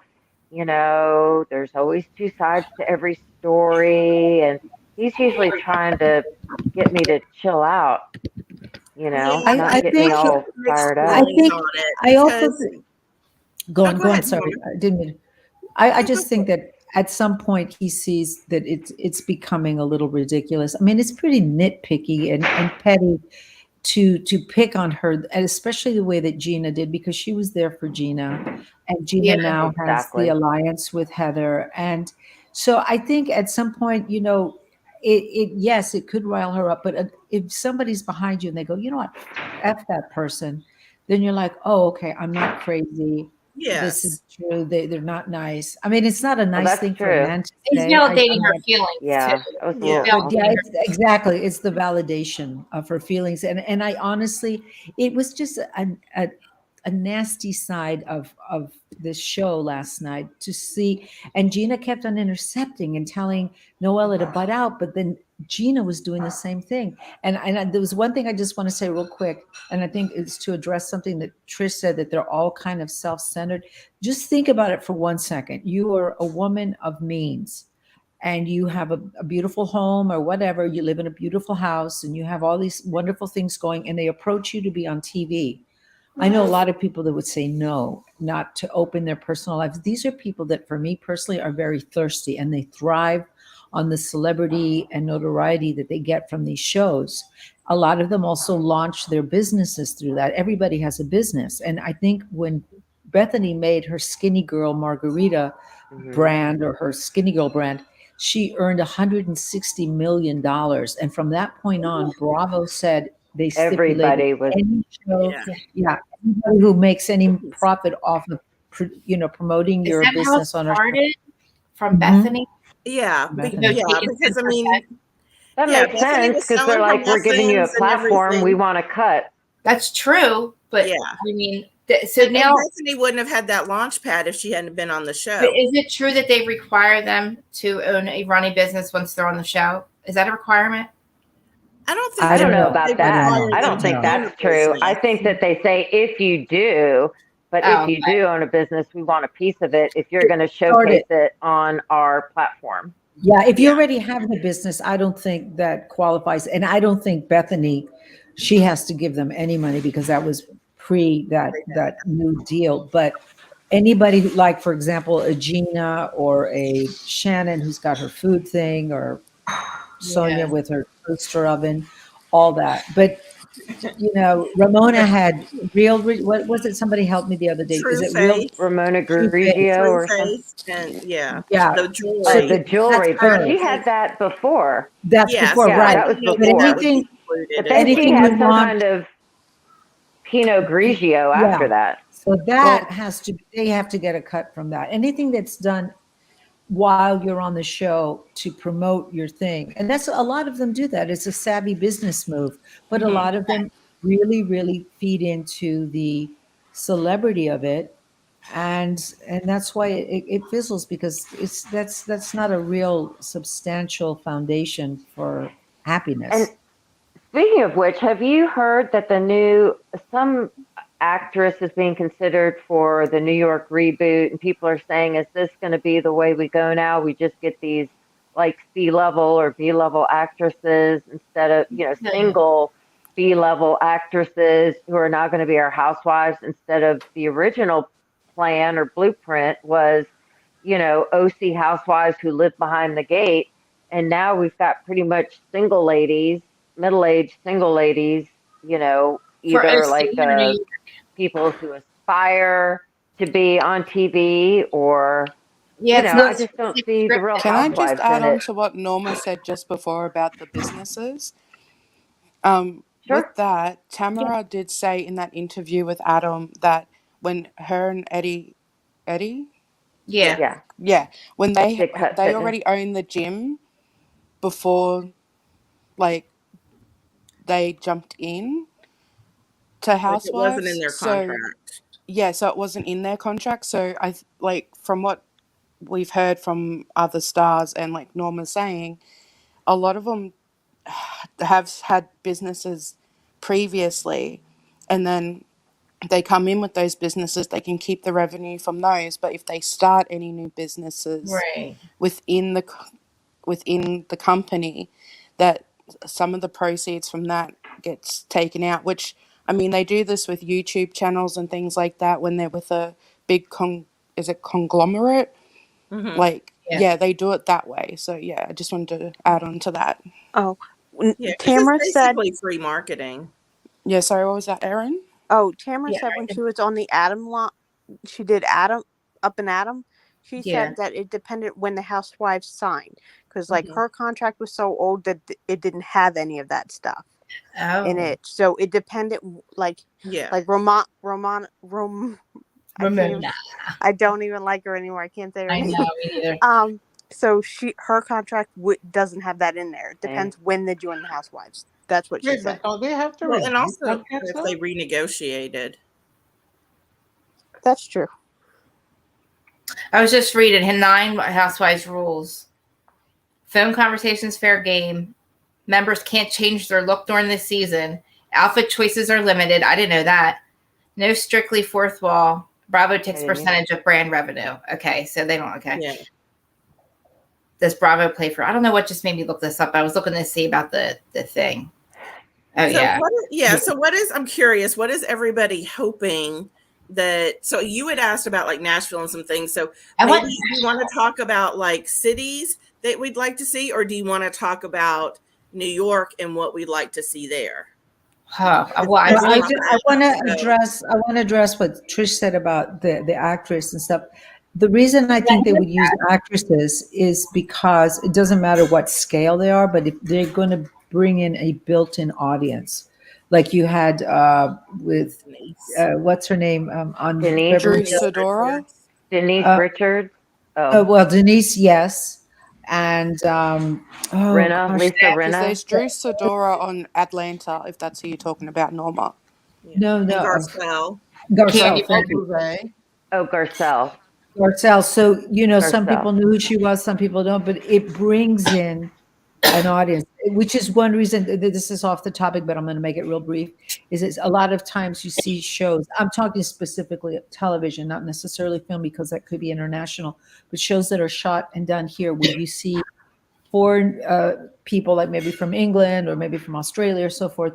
you know, there's always two sides to every story. And he's usually trying to get me to chill out, you know, not get me all fired up. I also think, go on, sorry. I didn't mean. I just think that at some point he sees that it's becoming a little ridiculous. I mean, it's pretty nitpicky and petty to pick on her, and especially the way that Gina did, because she was there for Gina, and Gina now has the alliance with Heather. And so I think at some point, you know, yes, it could rile her up, but if somebody's behind you and they go, you know what, F that person, then you're like, oh, okay, I'm not crazy. Yes. This is true. They're not nice. I mean, it's not a nice thing for a man to say. He's validating her feelings. Yeah. Exactly. It's the validation of her feelings. And I honestly, it was just a nasty side of this show last night to see. And Gina kept on intercepting and telling Noella to butt out, but then Gina was doing the same thing. And there was one thing I just want to say real quick, and I think it's to address something that Trish said, that they're all kind of self-centered. Just think about it for 1 second. You are a woman of means, and you have a beautiful home or whatever. You live in a beautiful house, and you have all these wonderful things going, and they approach you to be on TV. I know a lot of people that would say no, not to open their personal lives. These are people that, for me personally, are very thirsty, and they thrive on the celebrity and notoriety that they get from these shows. A lot of them also launch their businesses through that. Everybody has a business. And I think when Bethany made her Skinny Girl Margarita brand, or her Skinny Girl brand, she earned $160 million. And from that point on, Bravo said they stipulated everybody was any show, anybody who makes any profit off of, you know, promoting your business on a show. From Bethany. Yeah, because I mean, That Yeah, makes Bethany sense was because they're selling her like, we're giving you a muffins and platform. We everything. want to cut. That's true, but Yeah. I mean, so And now, Bethany wouldn't have had that launch pad if she hadn't been on the but show. is it true that they require them to own a running business once they're on the show? Is that a requirement? I don't think I don't know they about they that. require I them don't to think own a that's true. I business. think that they say if you do, but if Oh, you do own a business, we want a piece of it if you're going to Start showcase it. it on our platform. Yeah, if you Yeah. already have the business, I don't think that qualifies. And I don't think Bethany, she has to give them any money because that was pre that new deal. But anybody like, for example, a Gina or a Shannon who's got her food thing, or Sonia yeah. with her toaster oven, all that. But Ramona had what was it? Somebody helped me the other day. Is True it real Faith. Ramona True Faith? Grigio True or something. Faith. And yeah, Yeah. the So Oh, the jewelry. that's jewelry. But her. she had that before. That's Yeah, before, so Yeah, I right? that was didn't know But that that would before. be But included. then she anything had you some want, kind of Pinot Grigio yeah. after that. So that Well, has to, they have to get a cut from that. Anything that's done while you're on the show to promote your thing. And that's, a lot of them do that. It's a savvy business move, but a Mhm. lot of them really, really feed into the celebrity of it. And that's why it fizzles, because that's not a real substantial foundation for And happiness. speaking of which, have you heard that some actress is being considered for the New York reboot? And people are saying, is this going to be the way we go now? We just get these like C-level or B-level actresses instead of, single B-level actresses who are now going to be our housewives, instead of the original plan or blueprint was, OC housewives who live behind the gate. And now we've got pretty much single ladies, middle-aged single ladies, For either OC like or New York. people who aspire to be on TV, or, Yeah, it's I not just don't like see the real scripted. can I just housewives add in on it. to what Norma said just before about the businesses? Sure. With that, Tamara did say in that interview with Adam that when her and Eddie, Yeah. Yeah. yeah, when Big Cut they Fitness. already owned the gym before, like, they jumped in to Like it wasn't in Housewives. their So contract. yeah, so it wasn't in their contract. So like from what we've heard from other stars and like Norma saying, a lot of them have had businesses previously, and then they come in with those businesses, they can keep the revenue from those. But if they start any new businesses Right. within the company, that some of the proceeds from that gets taken out. Which, I mean, they do this with YouTube channels and things like that when they're with a big is it conglomerate? Mhm. Like, Yeah. yeah, they do it that way. So yeah, I just wanted to add on to that. Oh, Yeah, 'cause Tamara it's said. basically free marketing. Yeah, sorry, what was that, Erin? Oh, Tamara Yeah. said when she was on the Adam lot, she did Adam up in Adam. She Yeah. said that it depended when the housewives signed, because like Mhm. her contract was so old that it didn't have any of that stuff in Oh. it. So it depended, like Yeah. Ramona. I can't even, Ramona. I don't even like her anymore. I can't say her I name. know, me neither. So her contract doesn't have that in there. It Same. depends when they join the housewives. That's what she Wait, said. but don't they have to Well, and renew also contracts if though? they renegotiated. That's true. I was just reading 9 Housewives rules. Phone conversations fair game. Members can't change their look during the season. Outfit choices are limited. I didn't know that. No strictly fourth wall. Bravo takes didn't either. percentage of brand revenue. Okay, so they don't. Okay. Yeah. Does Bravo play for? I don't know what just made me look this up. I was looking to see about the thing. Oh So yeah. so I'm curious, what is everybody hoping that, so you had asked about like Nashville and some things. So maybe you want to talk about like cities that we'd like to see, or do you want to talk about New York and what we'd like to see there? Well, I want to address what Trish said about the actress and stuff. The reason I think they would use actresses is because it doesn't matter what scale they are, but if they're going to bring in a built-in audience, like you had with what's her name on Denise? Beverly Drew Hills. Sidora. Denise Richards. Well, Denise, yes. and Rinna, Lisa Because Rinna. there's Drew Sidora on Atlanta, if that's who you're talking about, Norma. Yeah. no, And no, Garcelle. Garcelle, Candy thank you. Bouvet. Oh, Garcelle. Garcelle. So, some people Garcelle. knew who she was, some people don't, but it brings in an audience, which is one reason this is off the topic, but I'm going to make it real brief. Is a lot of times you see shows, I'm talking specifically of television, not necessarily film, because that could be international, but shows that are shot and done here where you see foreign people, like maybe from England or maybe from Australia or so forth,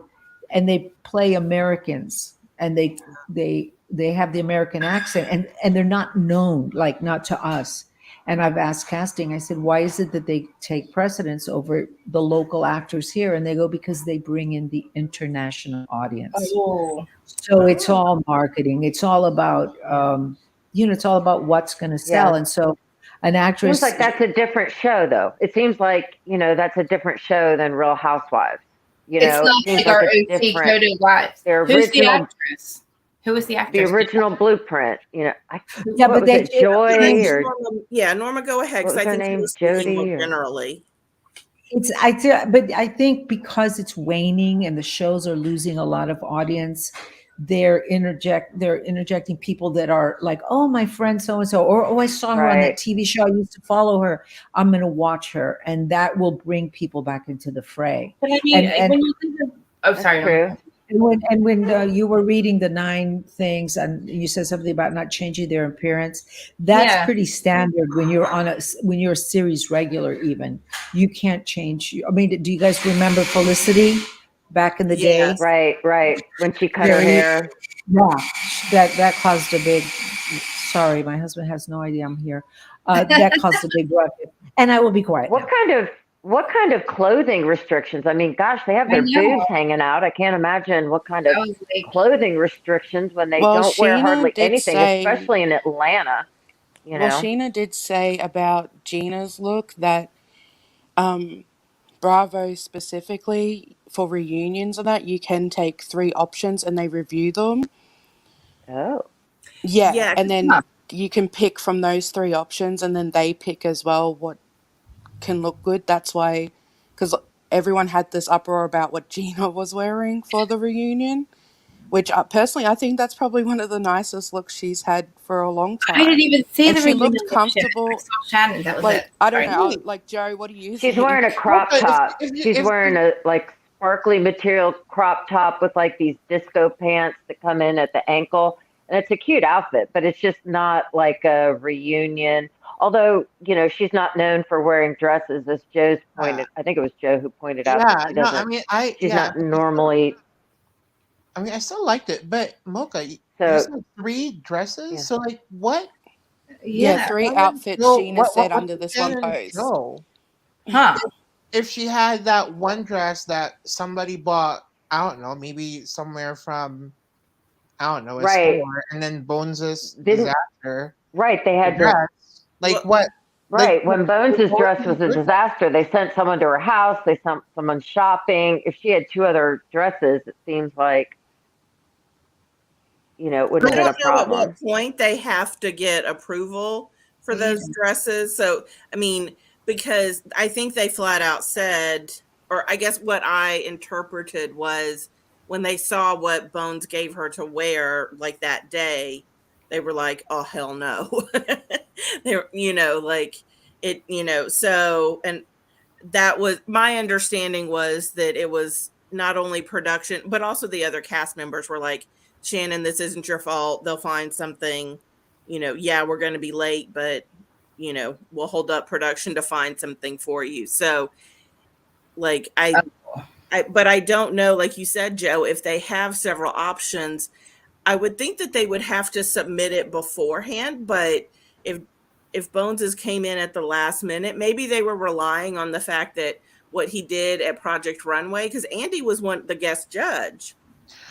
and they play Americans, and they have the American accent, and they're not known, like not to us. And I've asked casting, I said, why is it that they take precedence over the local actors here? And they go, because they bring in the international audience. Oh, So it's all marketing. It's all about, it's all about what's going to sell. Yeah. And so an Seems actress, like that's a different show, though. It seems like, that's a different show than Real Housewives. it's It not seems like our like a OC different, Cody Wives. their Who's the original, actress? Who was the the actress? original blueprint. yeah, What but was it, Joy or Norma, go ahead, what because was I her think she name? was speaking more Jody or generally. but I think because it's waning and the shows are losing a lot of audience, they're interjecting people that are like, oh, my friend so and so, or oh, I saw her on that right? TV show, I used to follow her, I'm going to watch her, and that will bring people back into the fray. But I mean, And when you think of, oh, That's sorry, true. when you were reading the 9 things and you said something about not changing their appearance, that's Yeah. pretty standard when you're a series regular. Even you can't change. I mean, do you guys remember Felicity back in the day? Yes. Right. When she cut her hair. Yeah, that caused a big. Sorry, my husband has no idea I'm here. That caused a big ruckus, and I will be quiet now. What kind of clothing restrictions? I mean, gosh, they have I their know. boobs hanging out. I can't imagine what kind of That was like, clothing restrictions when they Well, don't wear Sheena hardly did anything, say, especially in Atlanta. well, Sheena did say about Gina's look that Bravo specifically for reunions and that you can take 3 options and they review them. Oh, Yeah, Yeah, and then huh. you can pick from those 3 options, and then they pick as well what can look good. That's why, because everyone had this uproar about what Gina was wearing for the reunion, which personally I think that's probably one of the nicest looks she's had for a long I didn't time. even see And the she reunion looked with Shannon. I comfortable. saw Shannon. That was Like, it. I don't Sorry. know, like Joe, what do you she's think? wearing a crop But top. if She's wearing a like sparkly material crop top with like these disco pants that come in at the ankle. And it's a cute outfit, but it's just not like a reunion. Although, she's not known for wearing dresses, as Joe's uh, I think it was Joe who pointed out that yeah, no, I mean, she's not normally, I still liked it, but Mocha, you so, said 3 dresses, yeah. so like what? Yeah, Yeah. 3 Why did outfits Joe? Sheena said What under did this one Shannon post. show? Huh. If she had that one dress that somebody bought, I don't know, maybe somewhere from, I don't know, a Right. store, and then Bones's Didn't, disaster, right, they the had to, dress, like Well, what? Like right, when Bones's what dress would was be a good? disaster, they sent someone to her house, they sent someone shopping. If she had 2 other dresses, it seems like, it wouldn't I have been don't a know at problem. what point they have to get approval for Yeah. those dresses. So, I mean, because I think they flat out said, or I guess what I interpreted was when they saw what Bones gave her to wear like that day, they were like, oh, hell no. They were, like it, so, and that was my understanding was that it was not only production, but also the other cast members were like, Shannon, this isn't your fault. They'll find something, yeah, we're going to be late, but, we'll hold up production to find something for you. So, like, but I don't know, like you said, Joe, if they have several options, I would think that they would have to submit it beforehand. But if Bones's came in at the last minute, maybe they were relying on the fact that what he did at Project Runway, because Andy was the guest judge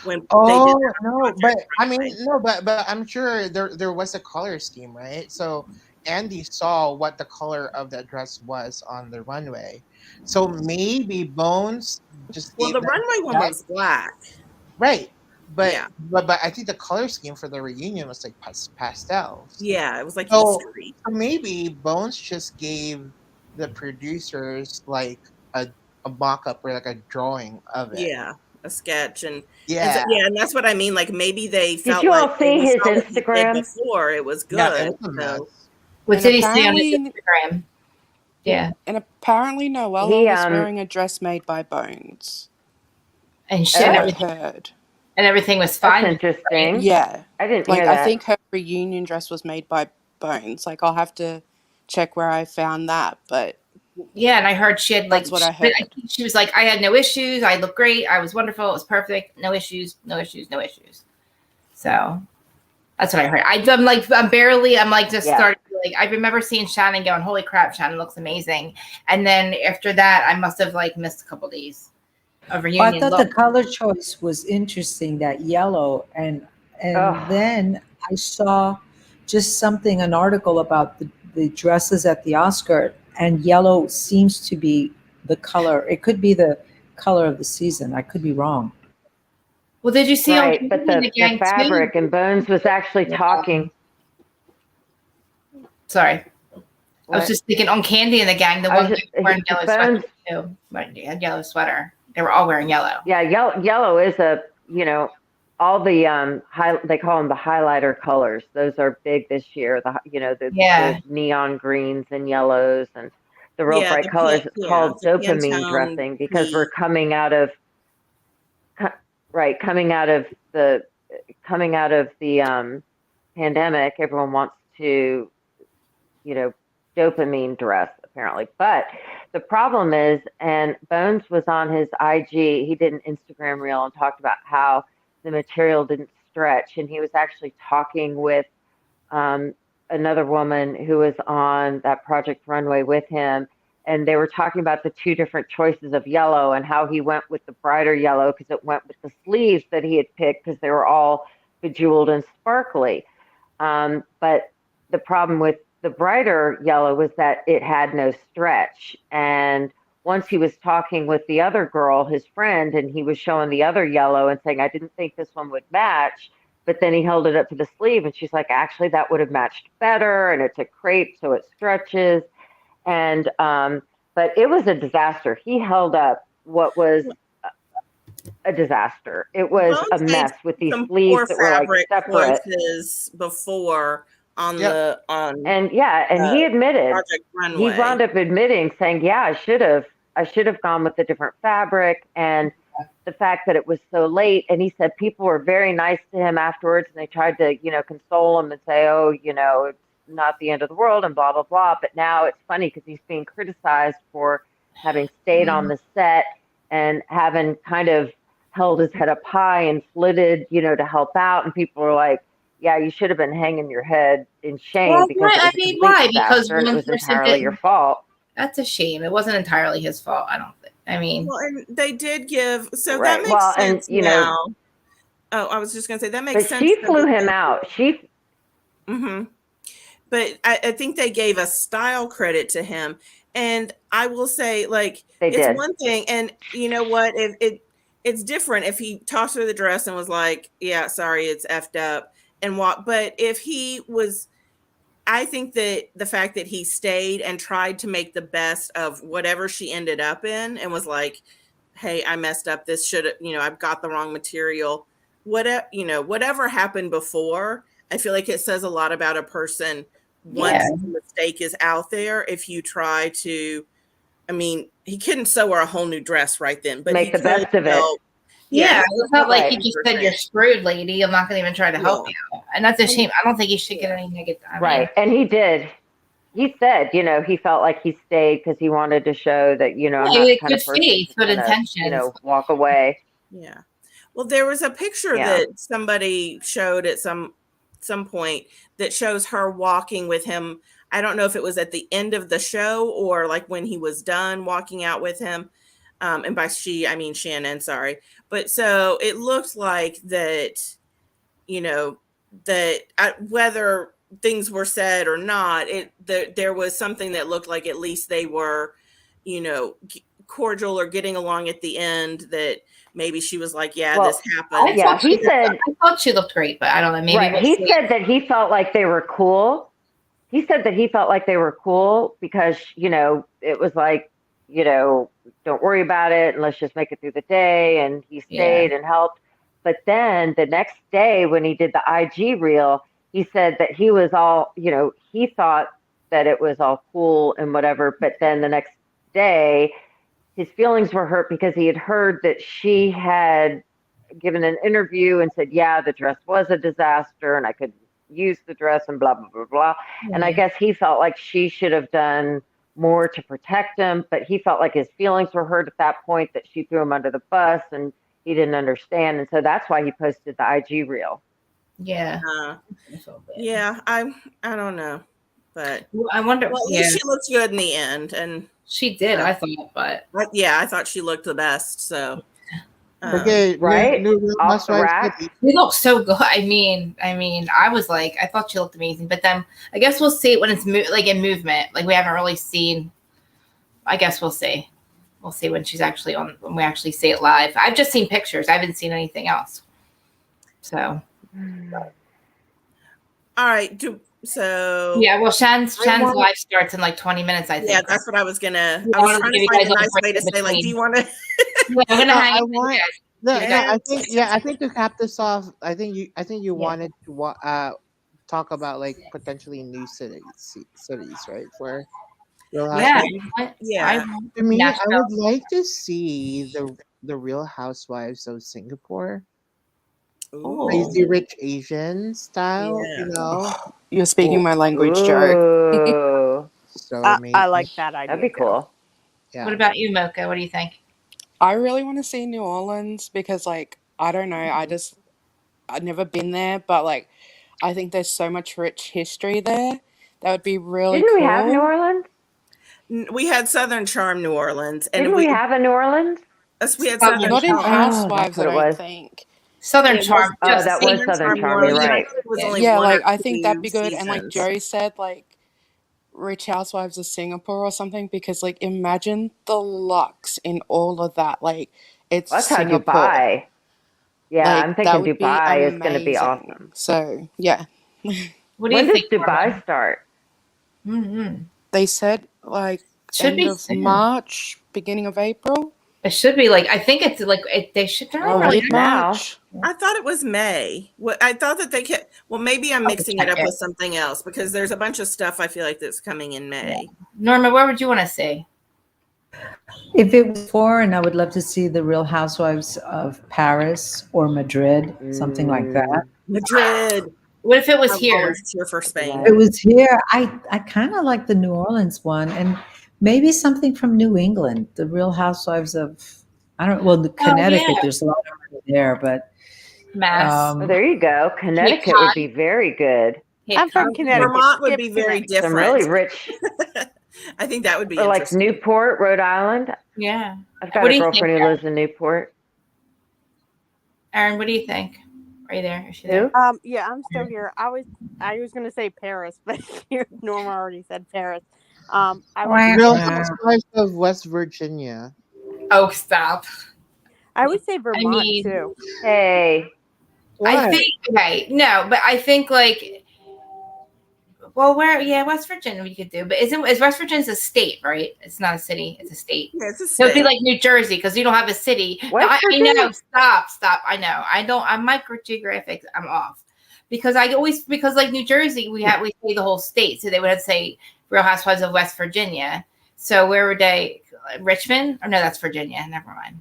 when they did Oh that no, Project but I mean Runway. no, but I'm sure there was a color scheme, right? So Andy saw what the color of that dress was on the runway, so maybe Bones just Well, gave the runway one that was black. right, but Yeah. but I think the color scheme for the reunion was like pastels. Yeah, it was like So Eastery. maybe Bones just gave the producers like a mock-up or like a drawing of it. Yeah, a sketch, and so, Yeah. yeah, and that's what I mean. Like maybe they Did felt you like all when see we his saw what he did Instagram? before, it was Yeah, it good. was a So mess. What And did he say on his apparently, Instagram? Yeah. and apparently Noella He was wearing a dress made by Bones. And Is shit, what oh, I heard. and everything was that's fine, right? interesting. Yeah. I didn't Like, hear I that. think her reunion dress was made by Bones. Like, I'll have to check where I found that, but Yeah, and I heard she had like that's what I I heard. think she was like, I had no issues. I looked great. I was wonderful. It was perfect. No issues. No issues. No issues. So that's what I heard. I'm like, I'm like just Yeah. starting. Like, I remember seeing Shannon going, "Holy crap, Shannon looks amazing!" And then after that, I must have like missed a couple days of Well, I reunion thought look. the color choice was interesting, that yellow, and Oh, then I saw just something, an article about the dresses at the Oscar, and yellow seems to be the color. It could be the color of the season. I could be wrong. Well, did you see on right. But Candy in the the Gang too? fabric, and Bones was actually talking. Sorry, I was What? just thinking on Candy and the Gang. The I was one just guy wearing yellow sweater Bones. too. But he had yellow sweater. They were all wearing yellow. Yeah, yellow is all the they call them the highlighter colors. Those are big this year. Yeah. The neon greens and yellows and the real yeah, bright colors. It's called the dopamine Pantone dressing because we're pink. coming out of right coming out of the pandemic. Everyone wants to dopamine dress apparently. But the problem is, and Bones was on his IG, he did an Instagram reel and talked about how the material didn't stretch. And he was actually talking with another woman who was on that Project Runway with him. And they were talking about the two different choices of yellow and how he went with the brighter yellow because it went with the sleeves that he had picked because they were all bejeweled and sparkly. But the problem with the brighter yellow was that it had no stretch. And once he was talking with the other girl, his friend, and he was showing the other yellow and saying, I didn't think this one would match. But then he held it up to the sleeve and she's like, actually, that would have matched better. And it's a crepe, so it stretches. And, but it was a disaster. He held up what was a disaster. It was a Bones made mess with these some sleeves poor that were like fabric separate. choices before on Yep. And yeah, and he admitted, Project he Runway. wound up admitting, saying, yeah, I should have gone with a different fabric. And the fact that it was so late. And he said people were very nice to him afterwards and they tried to, console him and say, oh, it's not the end of the world and blah, blah, blah. But now it's funny because he's being criticized for having stayed on the set and having kind of held his head up high and flitted, to help out. And people were like, yeah, you should have been hanging your head in shame Well, because it was a complete why? disaster Because and it one was person entirely your didn't. fault. That's a shame. It wasn't entirely his fault. I don't think. I mean, Well, and they did give, so that Right. makes Well, and sense now. Oh, I was just going to say that makes but sense. she flew him out. Mm-hmm. But I think they gave a style credit to him. And I will say, like, They it's did. one thing. And you know what? If it's different if he tossed her the dress and was like, yeah, sorry, it's effed up and walk. But if he was, I think that the fact that he stayed and tried to make the best of whatever she ended up in and was like, hey, I messed up. This should, I've got the wrong material. Whatever happened before, I feel like it says a lot about a person once the mistake is out there. If you try to, I mean, he couldn't sew her a whole new dress right then, but Make the best of it. Yeah, it's not like he just said, 100%. you're screwed, lady. I'm not going to even try to help you. And that's a shame. I don't think he should get any negative. Right. And he did. He said, he felt like he stayed because he wanted to show that, I'm not the kind of person faith, good gonna, intentions. walk away. Yeah. Well, there was a picture that somebody showed at some point that shows her walking with him. I don't know if it was at the end of the show or like when he was done walking out with him. And by she, I mean Shannon, sorry. But so it looked like that, whether things were said or not, there was something that looked like at least they were, cordial or getting along at the end, that maybe she was like, this happened. I thought she looked great, but I don't know. Maybe right. He said that he felt like they were cool. He said that he felt like they were cool because, it was like, don't worry about it and let's just make it through the day. And he stayed and helped. But then the next day when he did the IG reel, he said that he was all, he thought that it was all cool and whatever. But then the next day, his feelings were hurt because he had heard that she had given an interview and said, yeah, the dress was a disaster and I could use the dress and blah, blah, blah, blah. And I guess he felt like she should have done more to protect him, but he felt like his feelings were hurt at that point, that she threw him under the bus and he didn't understand. And so that's why he posted the IG reel. Yeah. Yeah, I don't know. But I wonder. Well, at least she looks good in the end, and she did. I thought, but yeah, I thought she looked the best. So, okay, right? New Off the rack. She looked so good. I mean, I was like, I thought she looked amazing. But then I guess we'll see it when it's like in movement. Like we haven't really seen. I guess we'll see. We'll see when she's actually on. When we actually see it live. I've just seen pictures. I haven't seen anything else. So. All right. So yeah, well, Shan's live starts in like 20 minutes. I think. Yeah, that's what I was gonna. I was trying to find a nice way to say, like, do you want to? I'm gonna hang. I think to cap this off, I think you wanted to talk about like potentially new cities, right? For Real Housewives. Yeah. To me, I would like to see the Real Housewives of Singapore. Crazy Rich Asian style, You're speaking my language, Joe. So I like that idea. That'd be cool. Yeah. What about you, Mocha? What do you think? I really want to see New Orleans because, like, I don't know. I've never been there, but like, I think there's so much rich history there. That would be really cool. Didn't we have New Orleans? We had Southern Charm New Orleans. And Didn't we have a New Orleans? We had Southern Not in Charm. Housewives, I don't think. Southern Charm. That was Southern Charm, you're right. Yeah, like, I think that'd be good. And like Joe said, like, Rich Housewives of Singapore or something, because like, imagine the lux in all of that. Like, it's That's Singapore. How Dubai. Yeah, like, I'm thinking Dubai is going to be awesome. So, yeah. What do you think? When does Dubai start? Mm-hmm. They said like end of March, beginning of April. It should be like, I think it's like they should. March. I thought it was May. I thought that they could. Well, maybe I'm mixing it up with something else because there's a bunch of stuff I feel like that's coming in May. Yeah. Norma, where would you want to see? If it was foreign, I would love to see the Real Housewives of Paris or Madrid, something like that. Madrid. What if it was here? Here for Spain. It was here. I kind of like the New Orleans one, and maybe something from New England, the Real Housewives of, the Connecticut. Yeah. There's a lot of money there, but Mass. There you go. Connecticut would be very good. I'm from Connecticut. Vermont would be very different. Some really rich. I think that would be like Newport, Rhode Island. Yeah, I've got a girlfriend who lives in Newport. Aaron, what do you think? Are you there? Is she there? Yeah, I'm still here. I was going to say Paris, but Norma already said Paris. Real Housewives of West Virginia. Oh, stop! I would say Vermont too. Hey, what? I think no, but I think like, West Virginia we could do, but is West Virginia a state, right? It's not a city; it's a state. Yeah, it's a state. So it'd be like New Jersey because you don't have a city. No, I know. Stop. I know. I don't. I'm microgeographic. I'm off because like New Jersey, we say the whole state, so they would have to say Real Housewives of West Virginia. So where would they? Richmond? Or no, that's Virginia. Never mind.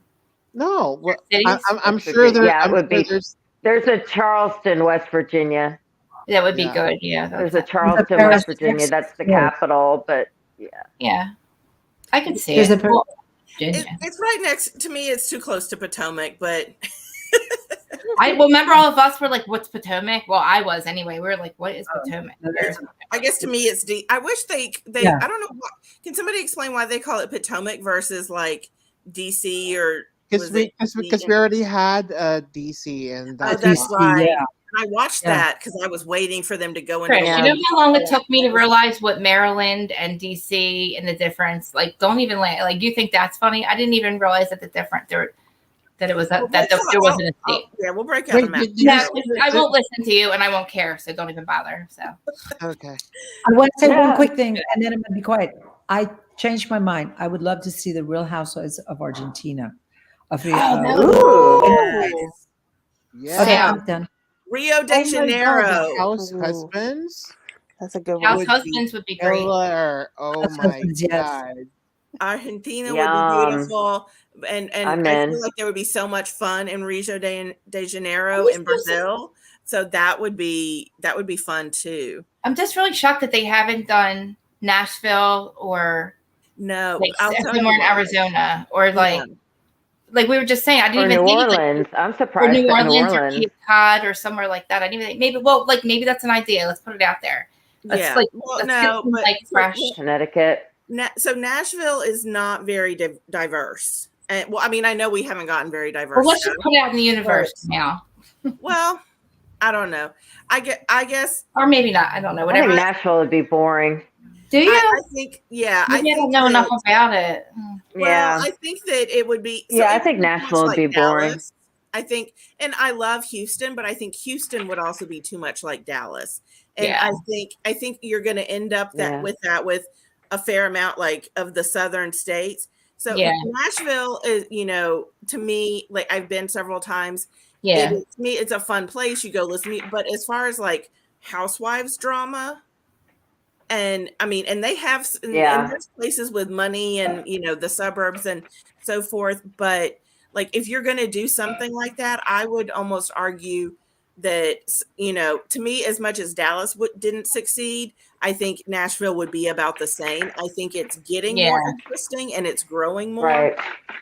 No, well, I'm sure there. Yeah, it would be. There's a Charleston, West Virginia. That would be good. Yeah, there's a Charleston, West Virginia. That's the capital, but yeah. Yeah, I can see it. It's right next to me. It's too close to Potomac, but. I remember all of us were like, "What's Potomac?" Well, I was anyway. We were like, "What is Potomac?" I guess to me, it's D. I wish they. Yeah. I don't know. Can somebody explain why they call it Potomac versus like DC or? Because we already had DC and that's right. Yeah. I watched that because I was waiting for them to go into. You know how long it took me to realize what Maryland and DC and the difference? Like, don't even like. You think that's funny? I didn't even realize that that it was there wasn't a state. Yeah, we'll break out a map. Yeah, I won't listen to you, and I won't care. So don't even bother. So okay. I want to say one quick thing, and then I'm going to be quiet. changed my mind. I would love to see the Real Housewives of Argentina. Of Oh, that would Rio. Ooh. Yeah. Okay, Sam. I'm done. Rio de Oh my God, Janeiro the house Ooh. husbands That's a good House one. would be husbands would be great. killer. Oh House my husbands, yes. God. Argentina would be Yum. beautiful, and I'm I in. feel like there would be so much fun in Rio de Janeiro I'm in just so- Brazil. So that would be fun too. I'm just really shocked that they haven't done Nashville or No, like I'll tell you somewhere in why. Arizona or Yeah. like we were just saying. I didn't Or even New think of like Orleans. I'm or surprised New at New Orleans or Orleans. Cape Cod or somewhere like that. I didn't even think maybe that's an idea. Let's put it out there. Let's Yeah. Well, let's no, get some but like fresh. Connecticut. So Nashville is not very diverse. And well, I mean, I know we haven't gotten very Well, diverse let's stuff. just put it out in the universe now, Well, I don't know. I guess or maybe not. I don't know. I Whatever. think Nashville would be boring. Do you? I think I Maybe I don't think know enough that, about it. well, Yeah. I think that it would be Yeah, I it would think be Nashville much would be like boring. Dallas. I think, and I love Houston, but I think Houston would also be too much like Dallas. And Yeah. I think you're going to end up Yeah. with a fair amount like of the southern states. So Yeah. Nashville is, to me, like I've been several times. Yeah. To me, it's a fun place. You go listen. But as far as like housewives drama, and I mean, and they have and there's places with money and the suburbs and so forth. But like, if you're going to do something like that, I would almost argue that to me, as much as Dallas didn't succeed, I think Nashville would be about the same. I think it's getting more interesting and it's growing more. Right.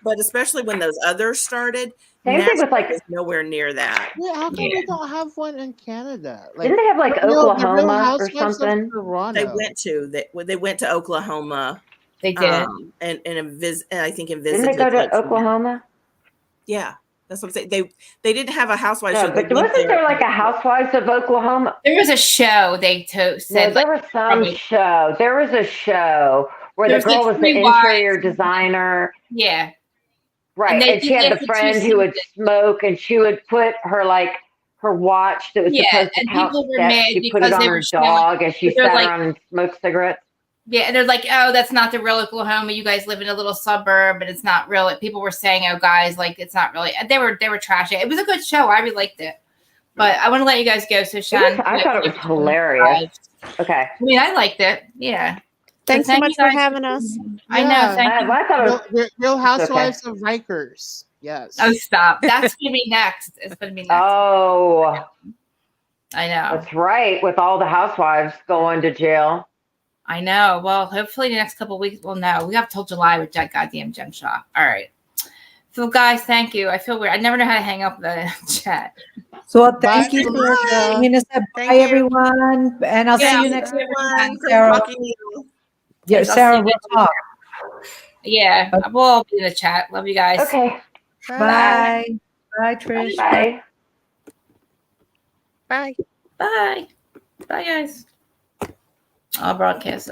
But especially when those others started, Same thing with like is nowhere near that. Yeah, how come we don't have one in Canada? Like, didn't they have like the Real Oklahoma or Housewives of something? Toronto. They went to Oklahoma. They did. And I think Didn't visited. they go to Oklahoma? Yeah, that's what I'm saying. They didn't have a housewives No, show. but wasn't there like a Housewives of Oklahoma? There was a show they said No, there was some show. There was a show where the girl was the interior designer. Yeah. Right. And she had the friend who would smoke and she would put her watch that was supposed to count steps. She put it on her dog and she sat around and smoked cigarettes. Yeah, and they're like, oh, that's not the real Oklahoma. You guys live in a little suburb, but it's not real. People were saying, oh, guys, like it's not really. They were trashing. It was a good show. I really liked it. But I want to let you guys go. So Sean, I thought it was hilarious. Okay. I mean, I liked it. Yeah. Thanks so much for having us. I know. Thank you. I thought it was Real Housewives of Rikers. Yes. Oh, stop. That's going to be next. It's going to be next. Oh. I know. That's right. With all the housewives going to jail. I know. Well, hopefully the next couple of weeks. Well, no, we have till July with that goddamn Jen Shaw. All right. So, guys, thank you. I feel weird. I never know how to hang up the chat. So thank you for bringing us up. Bye, everyone. And I'll see you next time, Sarah. Yeah, Sarah, we'll talk. Yeah, we'll all be in the chat. Love you guys. Okay. Bye. Bye, Trish. Bye. Bye. Bye. Bye, guys. I'll broadcast.